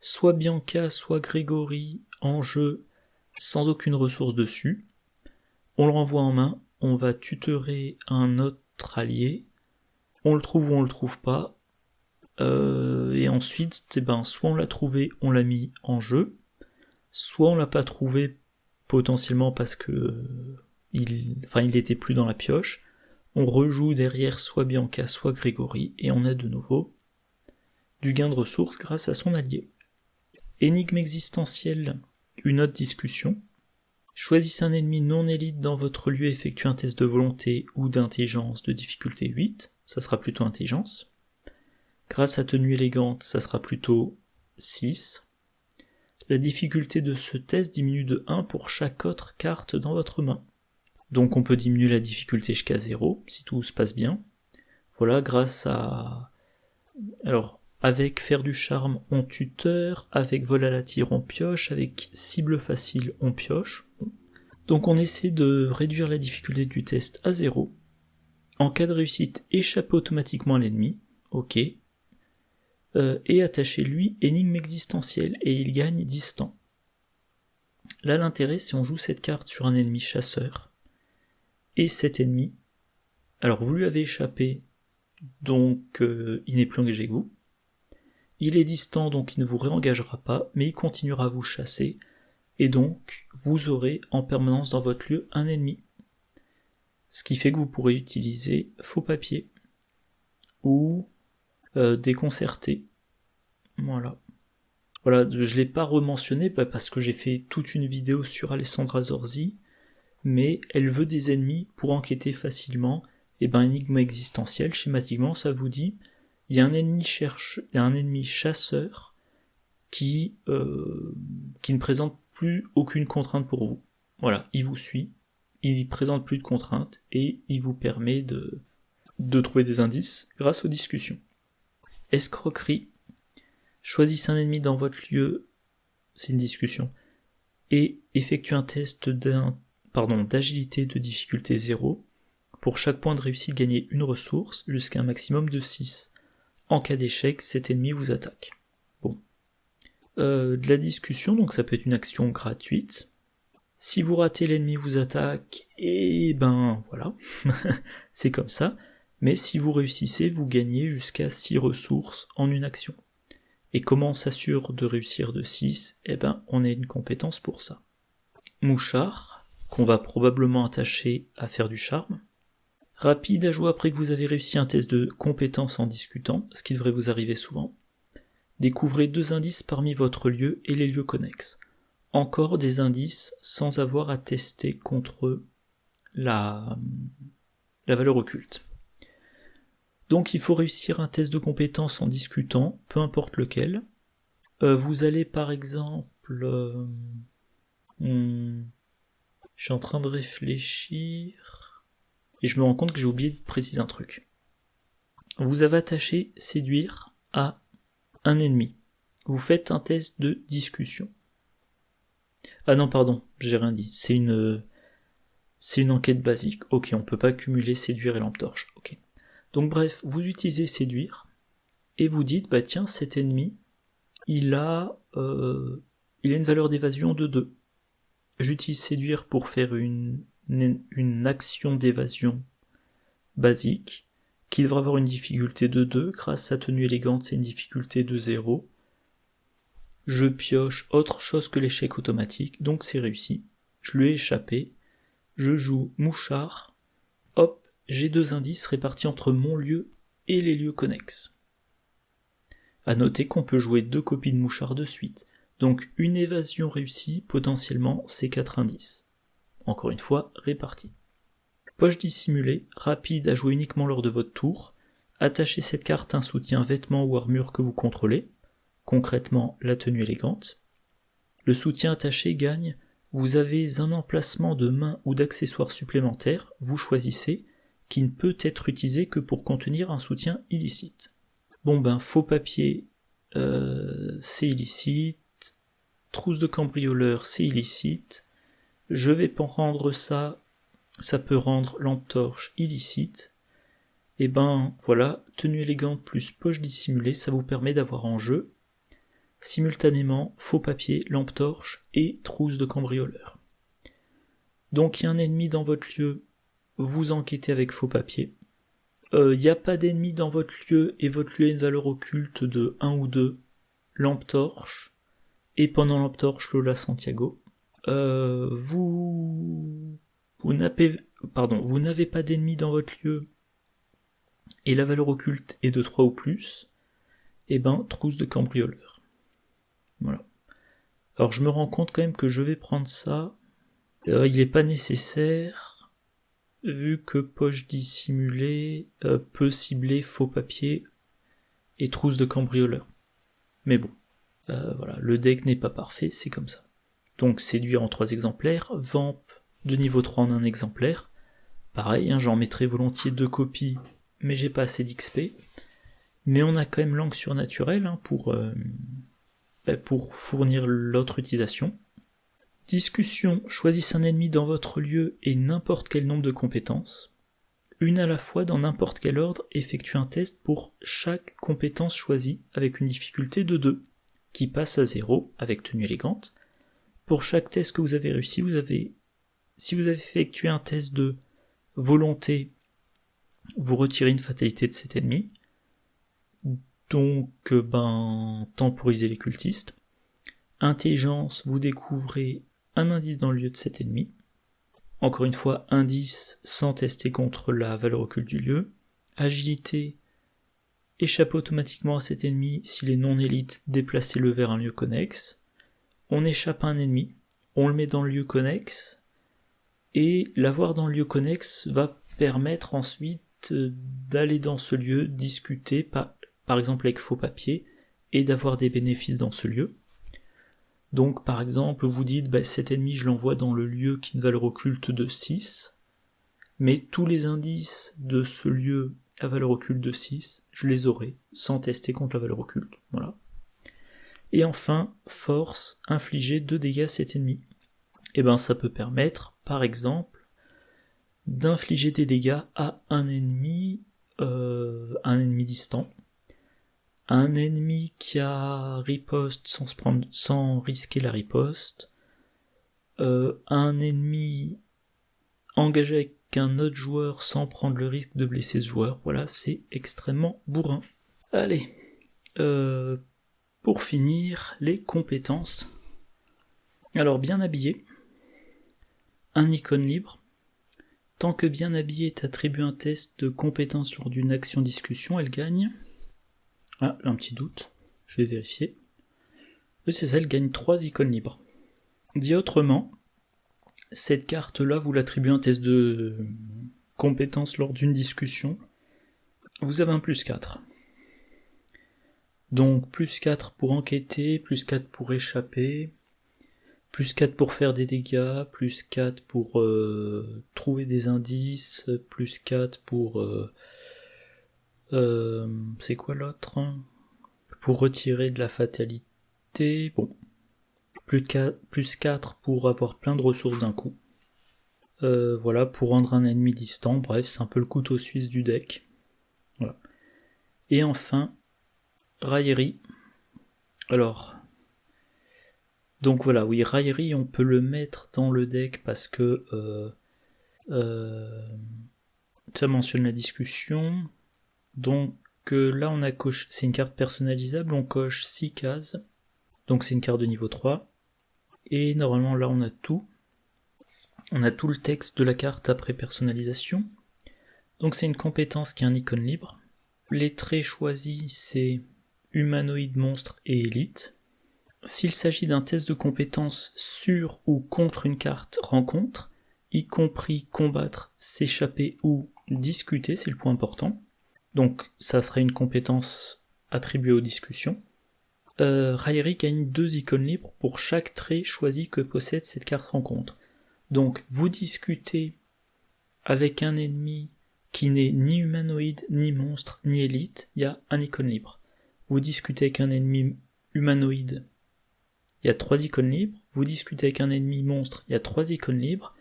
soit Bianca, soit Grégory en jeu sans aucune ressource dessus. On le renvoie en main, on va tutorer un autre allié, on le trouve ou on le trouve pas, et ensuite, soit on l'a trouvé, on l'a mis en jeu, soit on l'a pas trouvé potentiellement parce que il était plus dans la pioche, on rejoue derrière soit Bianca, soit Grégory, et on a de nouveau du gain de ressources grâce à son allié. Énigme existentielle, une autre discussion. Choisissez un ennemi non élite dans votre lieu, effectuez un test de volonté ou d'intelligence de difficulté 8, ça sera plutôt intelligence. Grâce à tenue élégante, ça sera plutôt 6. La difficulté de ce test diminue de 1 pour chaque autre carte dans votre main. Donc on peut diminuer la difficulté jusqu'à 0, si tout se passe bien. Voilà, grâce à... Alors, avec faire du charme, on tuteur, avec vol à la tire, on pioche, avec cible facile, on pioche. Donc on essaie de réduire la difficulté du test à 0. En cas de réussite, échappez automatiquement à l'ennemi, ok. Et attachez-lui énigme existentielle, et il gagne distant. Là l'intérêt, c'est on joue cette carte sur un ennemi chasseur, et cet ennemi, alors vous lui avez échappé, donc il n'est plus engagé avec vous. Il est distant, donc il ne vous réengagera pas, mais il continuera à vous chasser. et donc vous aurez en permanence dans votre lieu un ennemi. Ce qui fait que vous pourrez utiliser faux papier ou déconcerté. Voilà. Voilà, je ne l'ai pas rementionné parce que j'ai fait toute une vidéo sur Alessandra Zorzi, mais elle veut des ennemis pour enquêter facilement. Et ben, énigme existentielle, schématiquement, ça vous dit, il y a un ennemi chasseur qui ne présente plus aucune contrainte pour vous. Voilà, il vous suit, il ne présente plus de contraintes, et il vous permet de trouver des indices grâce aux discussions. Escroquerie. Choisissez un ennemi dans votre lieu, c'est une discussion, et effectuez un test d'agilité de difficulté 0. Pour chaque point de réussite, gagnez une ressource jusqu'à un maximum de 6. En cas d'échec, cet ennemi vous attaque. Bon. De la discussion, donc ça peut être une action gratuite. Si vous ratez, l'ennemi vous attaque, et ben voilà, c'est comme ça. Mais si vous réussissez, vous gagnez jusqu'à 6 ressources en une action. Et comment on s'assure de réussir de 6 ? Eh ben, on a une compétence pour ça. Mouchard, qu'on va probablement attacher à faire du charme. Rapide à jouer après que vous avez réussi un test de compétence en discutant, ce qui devrait vous arriver souvent. Découvrez 2 indices parmi votre lieu et les lieux connexes. Encore des indices sans avoir à tester contre la valeur occulte. Donc il faut réussir un test de compétence en discutant, peu importe lequel. Vous allez par exemple... Je suis en train de réfléchir... Et je me rends compte que j'ai oublié de préciser un truc. Vous avez attaché séduire à un ennemi. Vous faites un test de discussion. Ah non, pardon, j'ai rien dit. C'est une enquête basique. Ok, on peut pas cumuler séduire et lampe torche. Ok. Donc bref, vous utilisez séduire et vous dites, bah tiens, cet ennemi, il a une valeur d'évasion de 2. J'utilise séduire pour faire une action d'évasion basique, qui devra avoir une difficulté de 2, grâce à tenue élégante, c'est une difficulté de 0. Je pioche autre chose que l'échec automatique, donc c'est réussi. Je lui ai échappé. Je joue mouchard. Hop, j'ai 2 indices répartis entre mon lieu et les lieux connexes. À noter qu'on peut jouer 2 copies de mouchard de suite. Donc une évasion réussie, potentiellement, c'est 4 indices. Encore une fois, répartis. Poche dissimulée, rapide à jouer uniquement lors de votre tour. Attachez cette carte à un soutien vêtement ou armure que vous contrôlez. Concrètement, la tenue élégante. Le soutien attaché gagne. Vous avez un emplacement de main ou d'accessoires supplémentaires, vous choisissez, qui ne peut être utilisé que pour contenir un soutien illicite. Bon ben, faux papier, c'est illicite. Trousse de cambrioleur, c'est illicite. Je vais pas rendre ça peut rendre lampe torche illicite. Et ben voilà, tenue élégante plus poche dissimulée, ça vous permet d'avoir en jeu simultanément faux papier, lampe torche et trousse de cambrioleur. Donc il y a un ennemi dans votre lieu, vous enquêtez avec faux papier. Il n'y a pas d'ennemi dans votre lieu et votre lieu a une valeur occulte de 1 ou 2, lampe torche. Et pendant lampe torche, Lola Santiago. Vous n'avez pas d'ennemis dans votre lieu et la valeur occulte est de 3 ou plus, et ben trousse de cambrioleur. Voilà. Alors je me rends compte quand même que je vais prendre ça. Il n'est pas nécessaire, vu que poche dissimulée peut cibler faux papier et trousse de cambrioleur. Mais bon, voilà, le deck n'est pas parfait, c'est comme ça. Donc séduire en 3 exemplaires, vamp de niveau 3 en 1 exemplaire. Pareil, hein, j'en mettrai volontiers 2 copies, mais j'ai pas assez d'XP. Mais on a quand même langue surnaturelle hein, pour fournir l'autre utilisation. Discussion, choisissez un ennemi dans votre lieu et n'importe quel nombre de compétences. Une à la fois dans n'importe quel ordre, effectuez un test pour chaque compétence choisie avec une difficulté de 2, qui passe à 0 avec tenue élégante. Pour chaque test que vous avez réussi, si vous avez effectué un test de volonté, vous retirez une fatalité de cet ennemi. Donc, temporisez les cultistes. Intelligence, vous découvrez un indice dans le lieu de cet ennemi. Encore une fois, indice sans tester contre la valeur occulte du lieu. Agilité, échapper automatiquement à cet ennemi s'il est non élite, déplacez-le vers un lieu connexe. On échappe à un ennemi, on le met dans le lieu connexe, et l'avoir dans le lieu connexe va permettre ensuite d'aller dans ce lieu, discuter par exemple avec faux papier, et d'avoir des bénéfices dans ce lieu. Donc par exemple, vous dites, cet ennemi je l'envoie dans le lieu qui a une valeur occulte de 6, mais tous les indices de ce lieu à valeur occulte de 6, je les aurai, sans tester contre la valeur occulte. Voilà. Et enfin, force, infliger 2 dégâts à cet ennemi. Et ça peut permettre, par exemple, d'infliger des dégâts à un ennemi distant, un ennemi qui a riposte sans risquer la riposte, un ennemi engagé avec un autre joueur sans prendre le risque de blesser ce joueur. Voilà, c'est extrêmement bourrin. Allez, pour finir, les compétences. Alors, bien habillé, un icône libre. Tant que bien habillé t'attribue un test de compétence lors d'une action discussion, elle gagne. Ah, un petit doute, je vais vérifier. Oui, c'est ça, elle gagne 3 icônes libres. Dit autrement, cette carte-là, vous l'attribuez un test de compétence lors d'une discussion. Vous avez un plus 4. Donc, plus 4 pour enquêter, plus 4 pour échapper, plus 4 pour faire des dégâts, plus 4 pour trouver des indices, plus 4 pour... c'est quoi l'autre ? Pour retirer de la fatalité, bon. Plus 4 pour avoir plein de ressources d'un coup. Voilà, pour rendre un ennemi distant, bref, c'est un peu le couteau suisse du deck. Voilà. Et enfin, raillerie. Alors, donc voilà, oui, raillerie, on peut le mettre dans le deck parce que ça mentionne la discussion. Donc là, on a coché, c'est une carte personnalisable, on coche 6 cases. Donc c'est une carte de niveau 3. Et normalement, là, on a tout. On a tout le texte de la carte après personnalisation. Donc c'est une compétence qui a un icône libre. Les traits choisis, c'est humanoïde, monstre et élite. S'il s'agit d'un test de compétence sur ou contre une carte rencontre, y compris combattre, s'échapper ou discuter, c'est le point important. Donc ça serait une compétence attribuée aux discussions. Raillerie gagne 2 icônes libres pour chaque trait choisi que possède cette carte rencontre. Donc vous discutez avec un ennemi qui n'est ni humanoïde, ni monstre, ni élite, il y a un icône libre. Vous discutez avec un ennemi humanoïde, il y a 3 icônes libres. Vous discutez avec un ennemi monstre, il y a 3 icônes libres.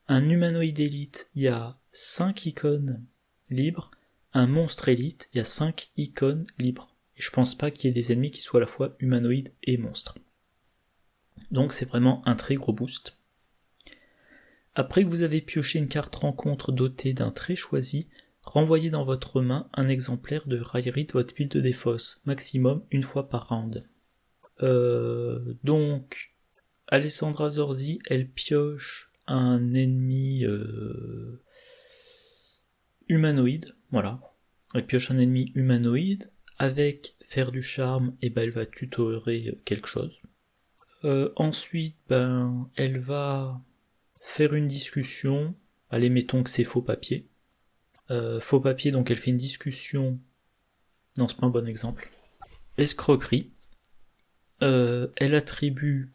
Un humanoïde élite, il y a 5 icônes libres. Un monstre élite, il y a 5 icônes libres. Et je pense pas qu'il y ait des ennemis qui soient à la fois humanoïdes et monstres. Donc c'est vraiment un très gros boost. Après que vous avez pioché une carte rencontre dotée d'un trait choisi, renvoyez dans votre main un exemplaire de raillerie de votre pile de défausse, maximum une fois par round. Donc, Alessandra Zorzi, elle pioche un ennemi humanoïde, voilà. Elle pioche un ennemi humanoïde, avec faire du charme, et elle va tutorer quelque chose. Ensuite, elle va faire une discussion, allez, mettons que c'est faux papier. Faux papier, donc elle fait une discussion, non, c'est pas un bon exemple. Escroquerie. Elle attribue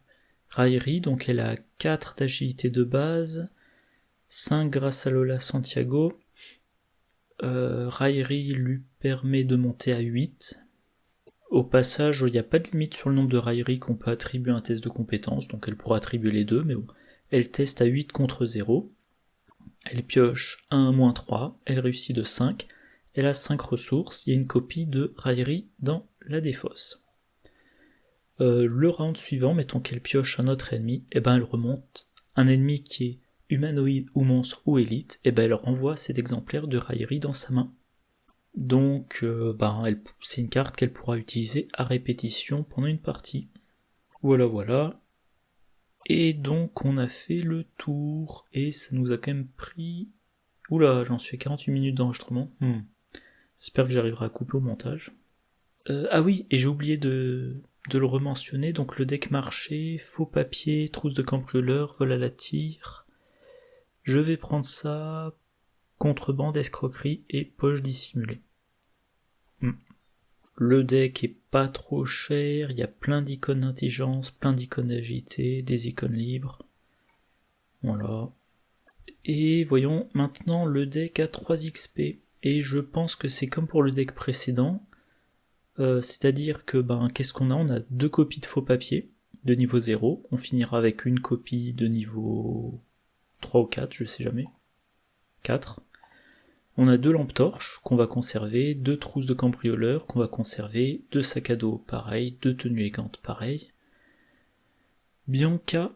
raillerie, donc elle a 4 d'agilité de base, 5 grâce à Lola Santiago. Raillerie lui permet de monter à 8. Au passage, il n'y a pas de limite sur le nombre de railleries qu'on peut attribuer à un test de compétence, donc elle pourra attribuer les deux, mais bon. Elle teste à 8 contre 0. Elle pioche 1-3, elle réussit de 5. Elle a 5 ressources, il y a une copie de raillerie dans la défausse. Le round suivant, mettons qu'elle pioche un autre ennemi, et elle remonte un ennemi qui est humanoïde ou monstre ou élite, et elle renvoie cet exemplaire de raillerie dans sa main. Donc c'est une carte qu'elle pourra utiliser à répétition pendant une partie. Voilà. Et donc on a fait le tour, et ça nous a quand même pris... Oula, j'en suis à 48 minutes d'enregistrement. J'espère que j'arriverai à couper au montage. Ah oui, et j'ai oublié de le rementionner, donc le deck marché, faux papier, trousse de cambrioleur, vol à la tire. Je vais prendre ça, contrebande, escroquerie et poche dissimulée. Le deck est pas trop cher, il y a plein d'icônes d'intelligence, plein d'icônes d'agilité, des icônes libres. Voilà. Et voyons, maintenant le deck a 3 XP, et je pense que c'est comme pour le deck précédent, c'est-à-dire que, qu'est-ce qu'on a? On a 2 copies de faux papier, de niveau 0, on finira avec une copie de niveau 3 ou 4, je sais jamais. 4. On a 2 lampes torches qu'on va conserver, 2 trousses de cambrioleurs qu'on va conserver, 2 sacs à dos pareil, 2 tenues élégantes pareil. Bianca,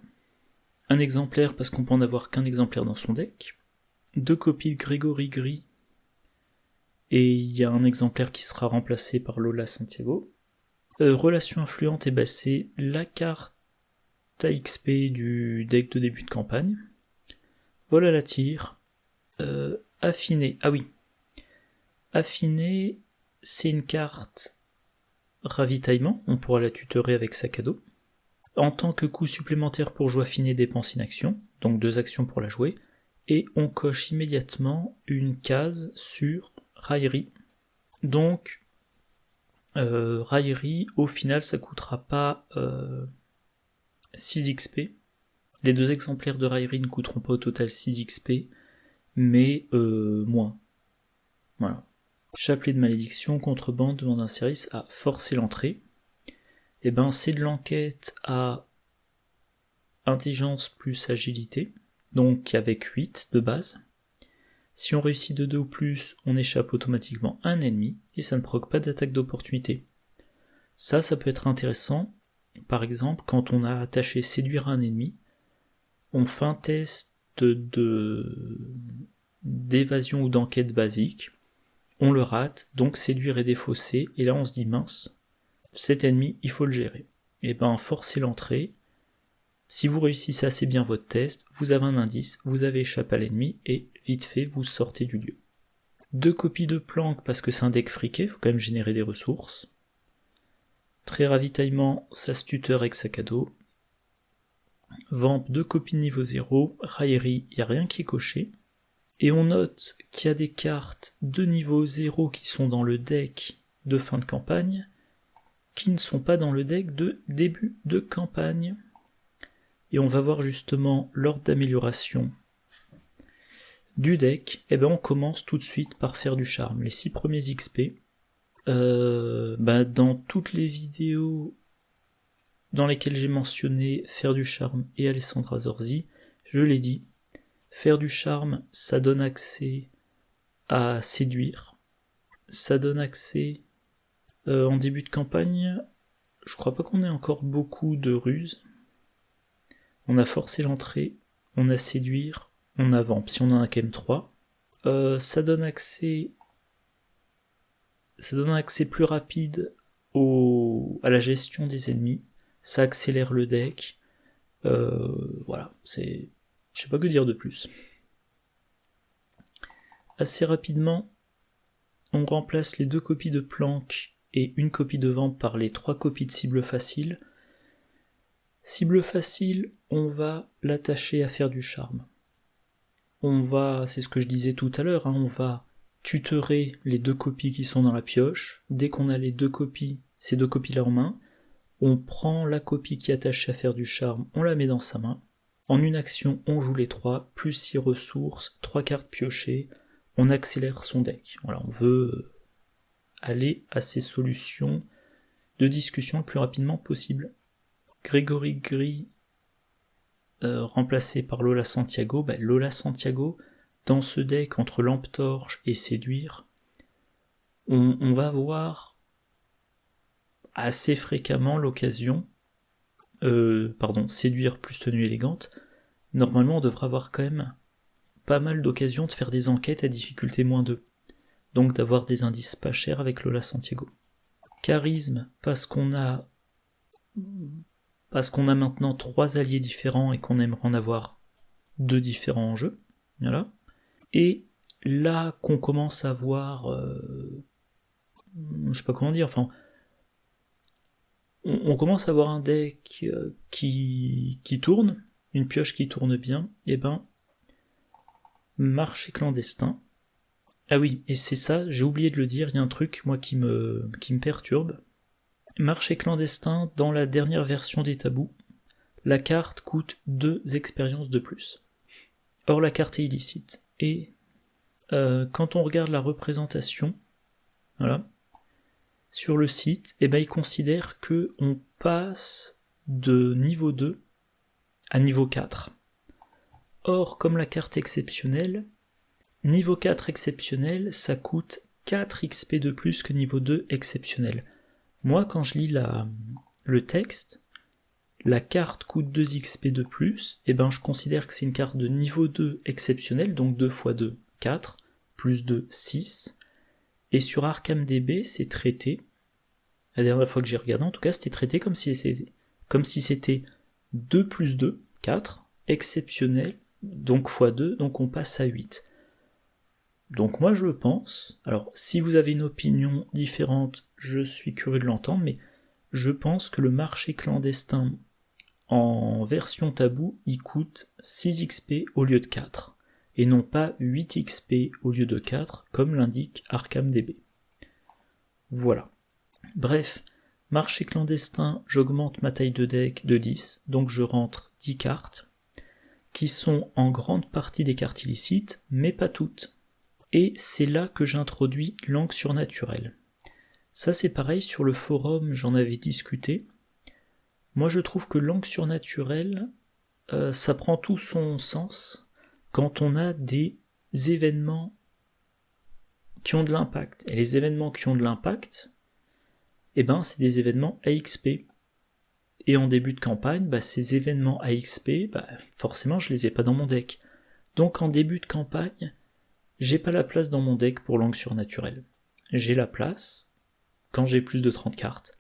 un exemplaire parce qu'on peut en avoir qu'un exemplaire dans son deck, 2 copies de Grégory Gris, et il y a un exemplaire qui sera remplacé par Lola Santiago. Relation influente, et c'est la carte à XP du deck de début de campagne. Vol à la tire. Affiné, ah oui. Affiné, c'est une carte ravitaillement, on pourra la tutorer avec sac à dos. En tant que coût supplémentaire pour jouer affiné, dépense inaction, donc 2 actions pour la jouer, et on coche immédiatement une case sur raillerie. Donc, raillerie, au final, ça coûtera pas 6 XP. Les 2 exemplaires de raillerie ne coûteront pas au total 6 XP, mais moins. Voilà. Chapelet de malédiction, contrebande, demande un service à forcer l'entrée. Et c'est de l'enquête à intelligence plus agilité, donc avec 8 de base. Si on réussit de 2 ou plus, on échappe automatiquement un ennemi, et ça ne provoque pas d'attaque d'opportunité. Ça peut être intéressant, par exemple, quand on a attaché séduire un ennemi, on fait un test d'évasion ou d'enquête basique, on le rate, donc séduire est défaussé, et là on se dit mince, cet ennemi, il faut le gérer. Et forcez l'entrée. Si vous réussissez assez bien votre test, vous avez un indice, vous avez échappé à l'ennemi, et vite fait, vous sortez du lieu. 2 copies de planque, parce que c'est un deck friqué, il faut quand même générer des ressources. Très ravitaillement, ça se tuteur avec sac à dos. Vamp, 2 copies de niveau 0. Raillerie, il n'y a rien qui est coché. Et on note qu'il y a des cartes de niveau 0 qui sont dans le deck de fin de campagne, qui ne sont pas dans le deck de début de campagne. Et on va voir justement l'ordre d'amélioration du deck. On commence tout de suite par faire du charme. Les 6 premiers XP. Dans toutes les vidéos dans lesquelles j'ai mentionné faire du charme et Alessandra Zorzi, je l'ai dit, faire du charme, ça donne accès à séduire, ça donne accès en début de campagne, je crois pas qu'on ait encore beaucoup de ruses. On a forcé l'entrée, on a séduire, on a vamp, si on en a quand même 3. Ça donne accès plus rapide à la gestion des ennemis, ça accélère le deck, voilà, je sais pas que dire de plus. Assez rapidement, on remplace les 2 copies de planque et une copie de vamp par les 3 copies de cible facile. Cible facile, on va l'attacher à faire du charme. C'est ce que je disais tout à l'heure, on va tutorer les 2 copies qui sont dans la pioche. Dès qu'on a les 2 copies, ces 2 copies-là en main, on prend la copie qui est attachée à faire du charme, on la met dans sa main. En une action, on joue les 3, plus 6 ressources, 3 cartes piochées, on accélère son deck. Voilà, on veut aller à ces solutions de discussion le plus rapidement possible. Grégory Gris, remplacé par Lola Santiago. Lola Santiago, dans ce deck entre lampe torche et séduire, on va avoir assez fréquemment l'occasion, séduire plus tenue élégante, normalement on devrait avoir quand même pas mal d'occasions de faire des enquêtes à difficulté -2, donc d'avoir des indices pas chers avec Lola Santiago. Charisme, parce qu'on a parce qu'on a maintenant 3 alliés différents et qu'on aimerait en avoir 2 différents en jeu. Voilà. Et là qu'on commence à voir... je sais pas comment dire, enfin... On commence à avoir un deck qui tourne, une pioche qui tourne bien, et ben... Marché clandestin. Ah oui, et c'est ça, j'ai oublié de le dire, il y a un truc, moi, qui me perturbe. Marché clandestin, dans la dernière version des tabous, la carte coûte 2 expériences de plus. Or, la carte est illicite. Et quand on regarde la représentation, voilà, sur le site, eh ben, ils considèrent qu'on passe de niveau 2 à niveau 4. Or, comme la carte est exceptionnelle, niveau 4 exceptionnel, ça coûte 4 XP de plus que niveau 2 exceptionnel. Moi, quand je lis le texte, la carte coûte 2 XP de plus, et ben je considère que c'est une carte de niveau 2 exceptionnel, donc 2 x 2, 4, plus 2, 6. Et sur ArkhamDB, c'est traité, la dernière fois que j'ai regardé en tout cas, c'était traité comme si c'était 2 plus 2, 4, exceptionnel, donc x 2, donc on passe à 8. Donc moi je pense, alors si vous avez une opinion différente, je suis curieux de l'entendre, mais je pense que le marché clandestin en version tabou, il coûte 6 XP au lieu de 4, et non pas 8 XP au lieu de 4, comme l'indique ArkhamDB. Voilà. Bref, marché clandestin, j'augmente ma taille de deck de 10, donc je rentre 10 cartes, qui sont en grande partie des cartes illicites, mais pas toutes. Et c'est là que j'introduis langue surnaturelle. Ça c'est pareil, sur le forum j'en avais discuté. Moi je trouve que langue surnaturelle, ça prend tout son sens quand on a des événements qui ont de l'impact. Et les événements qui ont de l'impact, eh ben c'est des événements AXP. Et en début de campagne, ces événements AXP, forcément je les ai pas dans mon deck. Donc en début de campagne, j'ai pas la place dans mon deck pour langue surnaturelle. J'ai la place quand j'ai plus de 30 cartes.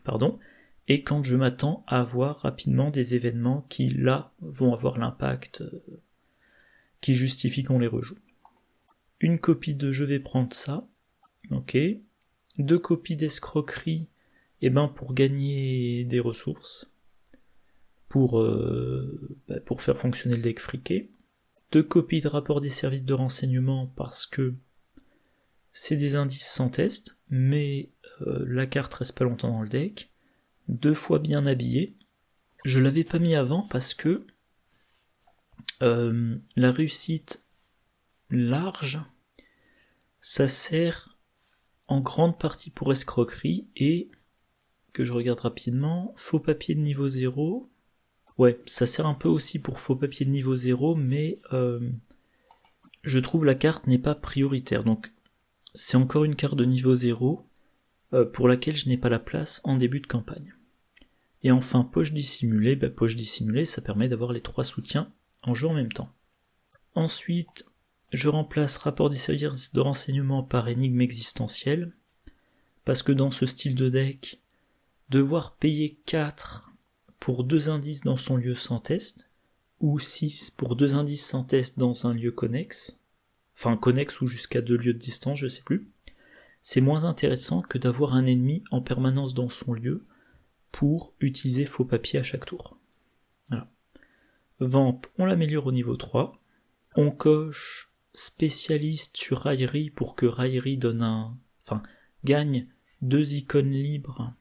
Pardon. Et quand je m'attends à avoir rapidement des événements qui, là, vont avoir l'impact qui justifie qu'on les rejoue. Une copie de je vais prendre ça, ok. 2 copies d'escroquerie, pour gagner des ressources, pour faire fonctionner le deck friqué. 2 copies de rapport des services de renseignement parce que c'est des indices sans test, mais la carte reste pas longtemps dans le deck. 2 fois bien habillé. Je l'avais pas mis avant parce que la réussite large, ça sert en grande partie pour escroquerie et, que je regarde rapidement, faux papier de niveau 0. Ouais, ça sert un peu aussi pour faux papier de niveau 0, mais je trouve la carte n'est pas prioritaire. Donc c'est encore une carte de niveau 0 pour laquelle je n'ai pas la place en début de campagne. Et enfin, poche dissimulée, poche dissimulée, ça permet d'avoir les 3 soutiens en jeu en même temps. Ensuite, je remplace rapport des services de renseignement par énigme existentielle, parce que dans ce style de deck, devoir payer 4 pour 2 indices dans son lieu sans test, ou 6 pour 2 indices sans test dans un lieu connexe, enfin connexe ou jusqu'à 2 lieux de distance, je sais plus, c'est moins intéressant que d'avoir un ennemi en permanence dans son lieu pour utiliser faux papier à chaque tour. Voilà. Vamp, on l'améliore au niveau 3. On coche spécialiste sur raillerie pour que raillerie gagne 2 icônes libres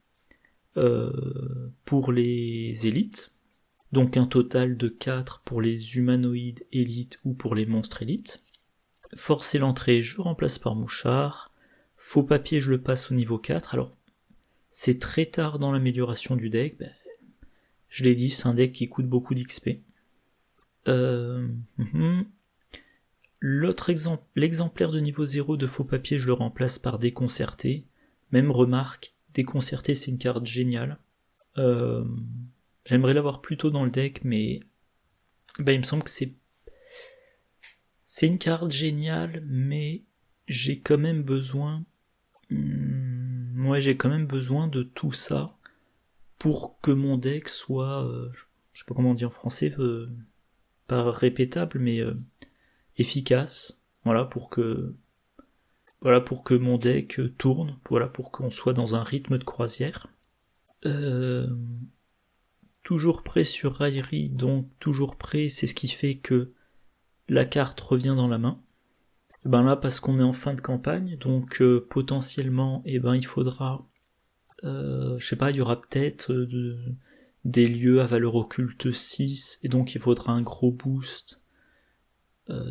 pour les élites. Donc un total de 4 pour les humanoïdes élites ou pour les monstres élites. Forcer l'entrée, je remplace par mouchard. Faux papier, je le passe au niveau 4. Alors, c'est très tard dans l'amélioration du deck. Je l'ai dit, c'est un deck qui coûte beaucoup d'XP. L'exemplaire de niveau 0 de faux papier, je le remplace par déconcerté. Même remarque, déconcerté, c'est une carte géniale. J'aimerais l'avoir plus tôt dans le deck, mais il me semble que c'est une carte géniale, mais j'ai quand même besoin de tout ça pour que mon deck soit, je sais pas comment on dit en français, pas répétable, mais efficace. Voilà, pour que mon deck tourne, voilà, pour qu'on soit dans un rythme de croisière. Toujours prêt sur Raillerie, donc toujours prêt, c'est ce qui fait que la carte revient dans la main. Et ben là, parce qu'on est en fin de campagne, donc potentiellement, il faudra, je sais pas, il y aura peut-être des lieux à valeur occulte 6, et donc il faudra un gros boost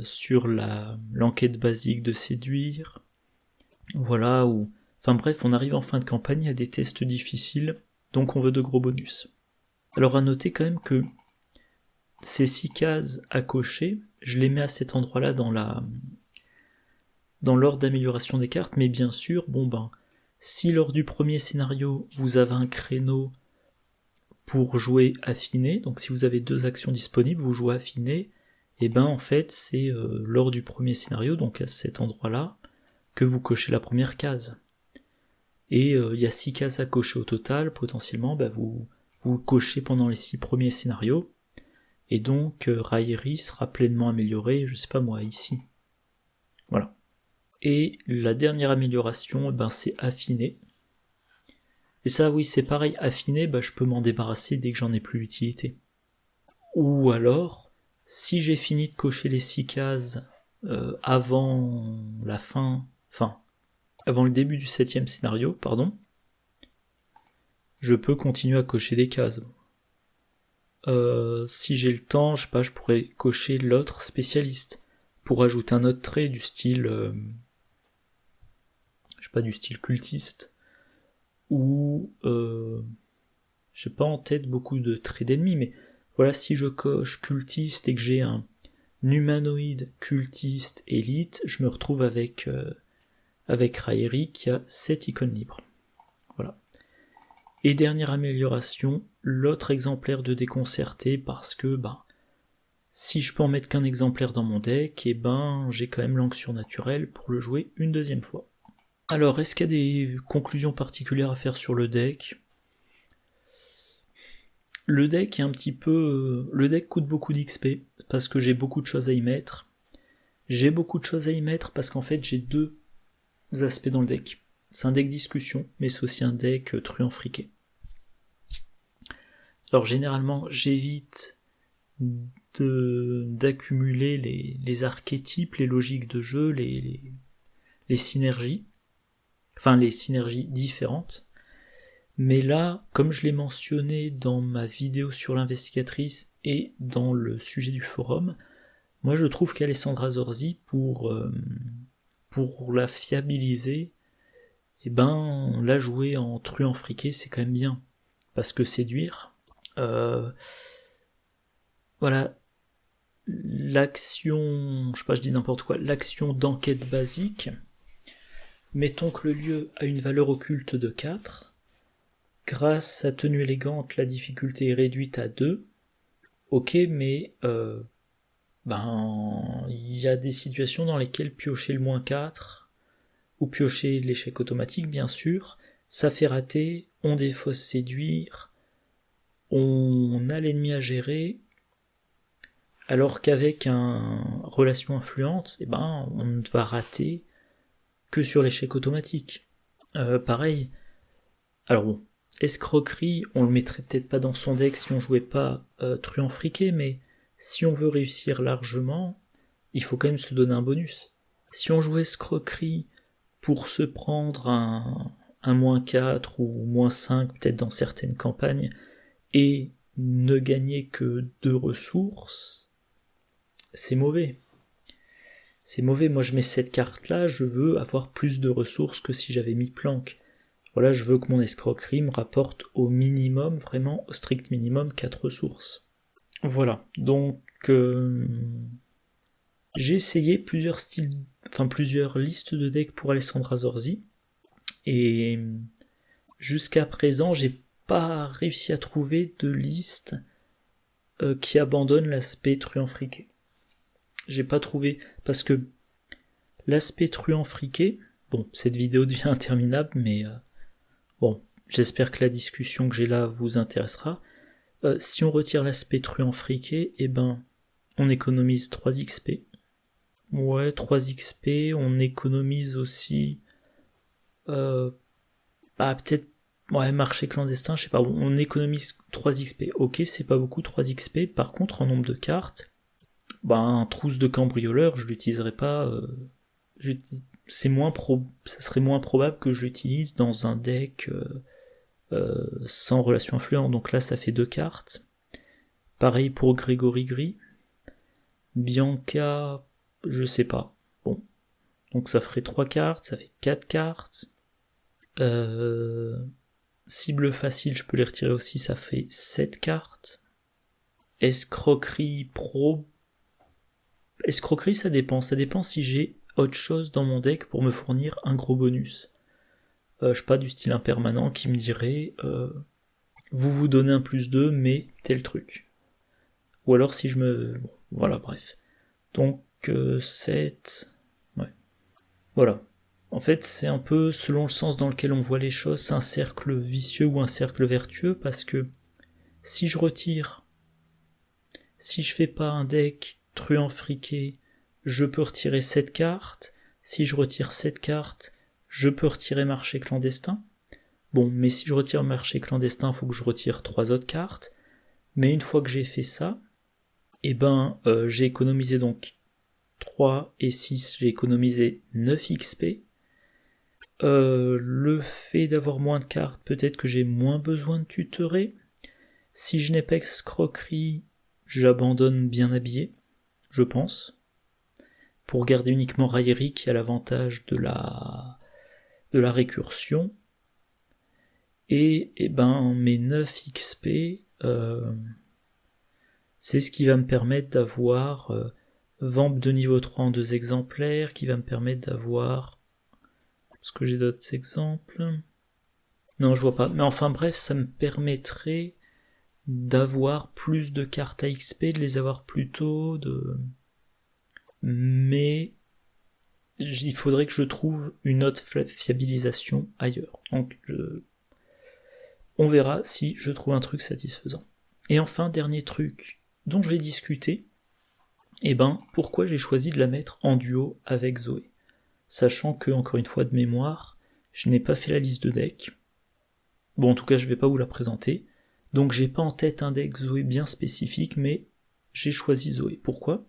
sur l'enquête basique de séduire. Voilà, ou... Enfin bref, on arrive en fin de campagne, il y a des tests difficiles, donc on veut de gros bonus. Alors à noter quand même que ces 6 cases à cocher, je les mets à cet endroit-là dans l'ordre d'amélioration des cartes, mais bien sûr, si lors du premier scénario, vous avez un créneau pour jouer affiné, donc si vous avez 2 actions disponibles, vous jouez affiné, et en fait, c'est lors du premier scénario, donc à cet endroit-là, que vous cochez la première case. Et il y a 6 cases à cocher au total, potentiellement, vous cochez pendant les 6 premiers scénarios, et donc Raillerie sera pleinement améliorée, je sais pas moi, ici. Voilà. Et la dernière amélioration, c'est affiner. Et ça, oui, c'est pareil, affiner, je peux m'en débarrasser dès que j'en ai plus l'utilité. Ou alors, si j'ai fini de cocher les 6 cases avant avant le début du 7ème scénario, je peux continuer à cocher des cases. Si j'ai le temps, je sais pas, je pourrais cocher l'autre spécialiste pour ajouter un autre trait du style, du style cultiste, ou j'ai pas en tête beaucoup de traits d'ennemis, mais voilà, si je coche cultiste et que j'ai un humanoïde cultiste élite, je me retrouve avec Raillerie qui a 7 icônes libres. Voilà. Et dernière amélioration, l'autre exemplaire de déconcerté, parce que si je peux en mettre qu'un exemplaire dans mon deck, j'ai quand même l'onction naturelle pour le jouer une deuxième fois. Alors, est-ce qu'il y a des conclusions particulières à faire sur le deck ? Le deck est un petit peu... le deck coûte beaucoup d'XP, parce que j'ai beaucoup de choses à y mettre. J'ai beaucoup de choses à y mettre parce qu'en fait j'ai 2 aspects dans le deck. C'est un deck discussion, mais c'est aussi un deck truand friqué. Alors généralement j'évite d'accumuler les archétypes, les logiques de jeu, les synergies, les synergies différentes. Mais là, comme je l'ai mentionné dans ma vidéo sur l'investigatrice et dans le sujet du forum, moi je trouve qu'Alessandra Zorzi, pour la fiabiliser, la jouer en truand friqué, c'est quand même bien. Parce que séduire, l'action, je sais pas, je dis n'importe quoi, l'action d'enquête basique, mettons que le lieu a une valeur occulte de 4, grâce à tenue élégante, la difficulté est réduite à 2, ok, mais il y a des situations dans lesquelles piocher le -4, ou piocher l'échec automatique, bien sûr, ça fait rater, on défausse séduire, on a l'ennemi à gérer, alors qu'avec un relation influente, on ne va rater que sur l'échec automatique. Pareil, alors bon, escroquerie, on le mettrait peut-être pas dans son deck si on jouait pas truand friqué, mais si on veut réussir largement, il faut quand même se donner un bonus. Si on jouait escroquerie pour se prendre un -4 ou -5 peut-être dans certaines campagnes et ne gagner que 2 ressources, c'est mauvais. C'est mauvais, moi je mets cette carte là, je veux avoir plus de ressources que si j'avais mis planque. Voilà, je veux que mon escroquerie me rapporte au minimum, vraiment au strict minimum, 4 ressources. Voilà, donc j'ai essayé plusieurs listes de decks pour Alessandra Zorzi, et jusqu'à présent j'ai pas réussi à trouver de liste qui abandonne l'aspect truand friqué. J'ai pas trouvé, parce que l'aspect truand friqué, bon, cette vidéo devient interminable, mais j'espère que la discussion que j'ai là vous intéressera. Si on retire l'aspect truand friqué, on économise 3 XP. Ouais, 3 XP, on économise aussi... peut-être... Ouais, marché clandestin, je sais pas, on économise 3 XP. Ok, c'est pas beaucoup 3 XP, par contre, en nombre de cartes, un trousse de cambrioleur, je l'utiliserai pas... ça serait moins probable que je l'utilise dans un deck sans relation influente. Donc là, ça fait 2 cartes. Pareil pour Grégory Gris. Bianca, je sais pas. Bon. Donc ça ferait 3 cartes, ça fait 4 cartes. Cible facile, je peux les retirer aussi, ça fait 7 cartes. Escroquerie pro... Escroquerie, ça dépend si j'ai autre chose dans mon deck pour me fournir un gros bonus. Je sais pas, du style impermanent qui me dirait vous donnez un +2 mais tel truc. Ou alors si je me... Bon, voilà, bref. Donc 7... Ouais. Voilà. En fait, c'est un peu selon le sens dans lequel on voit les choses, c'est un cercle vicieux ou un cercle vertueux, parce que si je fais pas un deck truand friqué, je peux retirer 7 cartes. Si je retire 7 cartes, je peux retirer marché clandestin. Bon, mais si je retire marché clandestin, il faut que je retire 3 autres cartes. Mais une fois que j'ai fait ça, j'ai économisé donc 3 et 6, j'ai économisé 9 XP. Le fait d'avoir moins de cartes, peut-être que j'ai moins besoin de tutorer. Si je n'ai pas escroquerie, j'abandonne bien habillé, je pense. Pour garder uniquement raillerie qui a l'avantage de la récursion. Et mes 9 XP, c'est ce qui va me permettre d'avoir Vamp de niveau 3 en 2 exemplaires, qui va me permettre d'avoir... Est-ce que j'ai d'autres exemples? Non, je vois pas. Mais enfin bref, ça me permettrait d'avoir plus de cartes à XP, de les avoir plus tôt, mais il faudrait que je trouve une autre fiabilisation ailleurs. Donc on verra si je trouve un truc satisfaisant. Et enfin, dernier truc dont je vais discuter, pourquoi j'ai choisi de la mettre en duo avec Zoé. Sachant que, encore une fois de mémoire, je n'ai pas fait la liste de decks. Bon, en tout cas, je vais pas vous la présenter. Donc j'ai pas en tête un deck Zoé bien spécifique, mais j'ai choisi Zoé. Pourquoi ?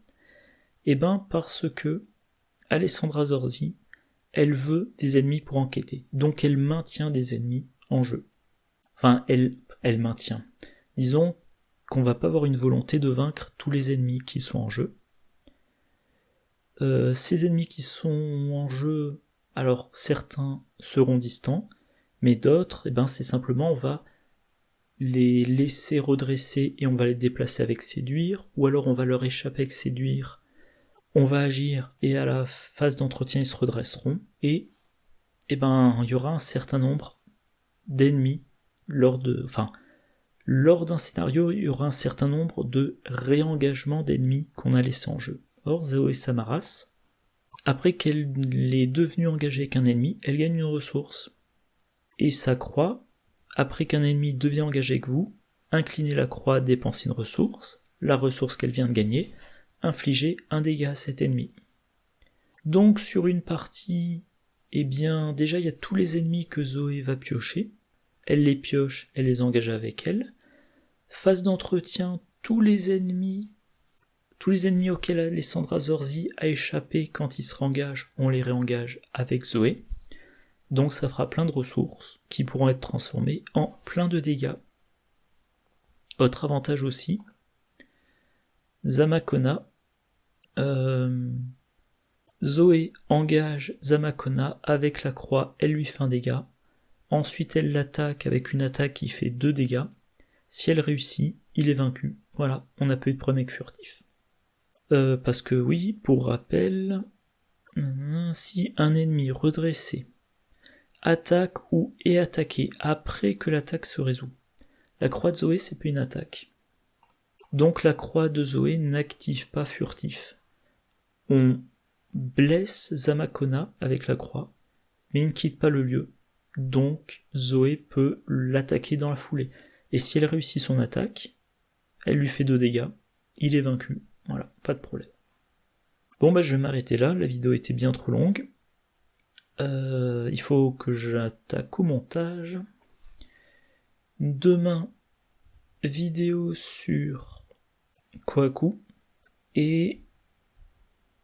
Parce que Alessandra Zorzi, elle veut des ennemis pour enquêter. Donc elle maintient des ennemis en jeu. Enfin, elle maintient. Disons qu'on va pas avoir une volonté de vaincre tous les ennemis qui sont en jeu. Ces ennemis qui sont en jeu, alors certains seront distants, mais d'autres, c'est simplement on va les laisser redresser et on va les déplacer avec séduire, ou alors on va leur échapper avec séduire, on va agir et à la phase d'entretien ils se redresseront, et il y aura un certain nombre d'ennemis lors d'un scénario, il y aura un certain nombre de réengagements d'ennemis qu'on a laissés en jeu. Or, Zoé Samaras, après qu'elle est devenue engagée avec un ennemi, elle gagne une ressource. Et sa croix, après qu'un ennemi devient engagé avec vous, inclinez la croix, dépensez une ressource, la ressource qu'elle vient de gagner, infligez un dégât à cet ennemi. Donc sur une partie, déjà il y a tous les ennemis que Zoé va piocher, elle les pioche, elle les engage avec elle. Phase d'entretien, tous les ennemis auxquels Alessandra Zorzi a échappé quand ils se réengagent, on les réengage avec Zoé. Donc ça fera plein de ressources qui pourront être transformées en plein de dégâts. Autre avantage aussi, Zamakona. Zoé engage Zamakona avec la croix, elle lui fait un dégât. Ensuite elle l'attaque avec une attaque qui fait 2 dégâts. Si elle réussit, il est vaincu. Voilà, on n'a pas eu de problème avec furtif. Parce que oui, pour rappel, si un ennemi redressé attaque ou est attaqué après que l'attaque se résout, la croix de Zoé c'est pas une attaque. Donc la croix de Zoé n'active pas furtif. On blesse Zamakona avec la croix, mais il ne quitte pas le lieu. donc Zoé peut l'attaquer dans la foulée. Et si elle réussit son attaque, elle lui fait 2 dégâts, il est vaincu, voilà, pas de problème. Bon bah je vais m'arrêter là, la vidéo était bien trop longue. Il faut que j'attaque au montage. Demain, vidéo sur Kohaku. Et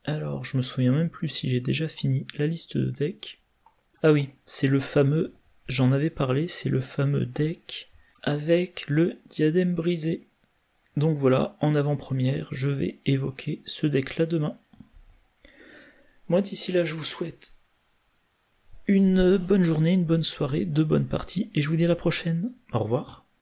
alors je me souviens même plus si j'ai déjà fini la liste de decks. Ah oui, c'est le fameux, j'en avais parlé, c'est le fameux deck avec le diadème brisé. Donc voilà, en avant-première, je vais évoquer ce deck-là demain. Moi d'ici là, je vous souhaite une bonne journée, une bonne soirée, de bonnes parties, et je vous dis à la prochaine. Au revoir.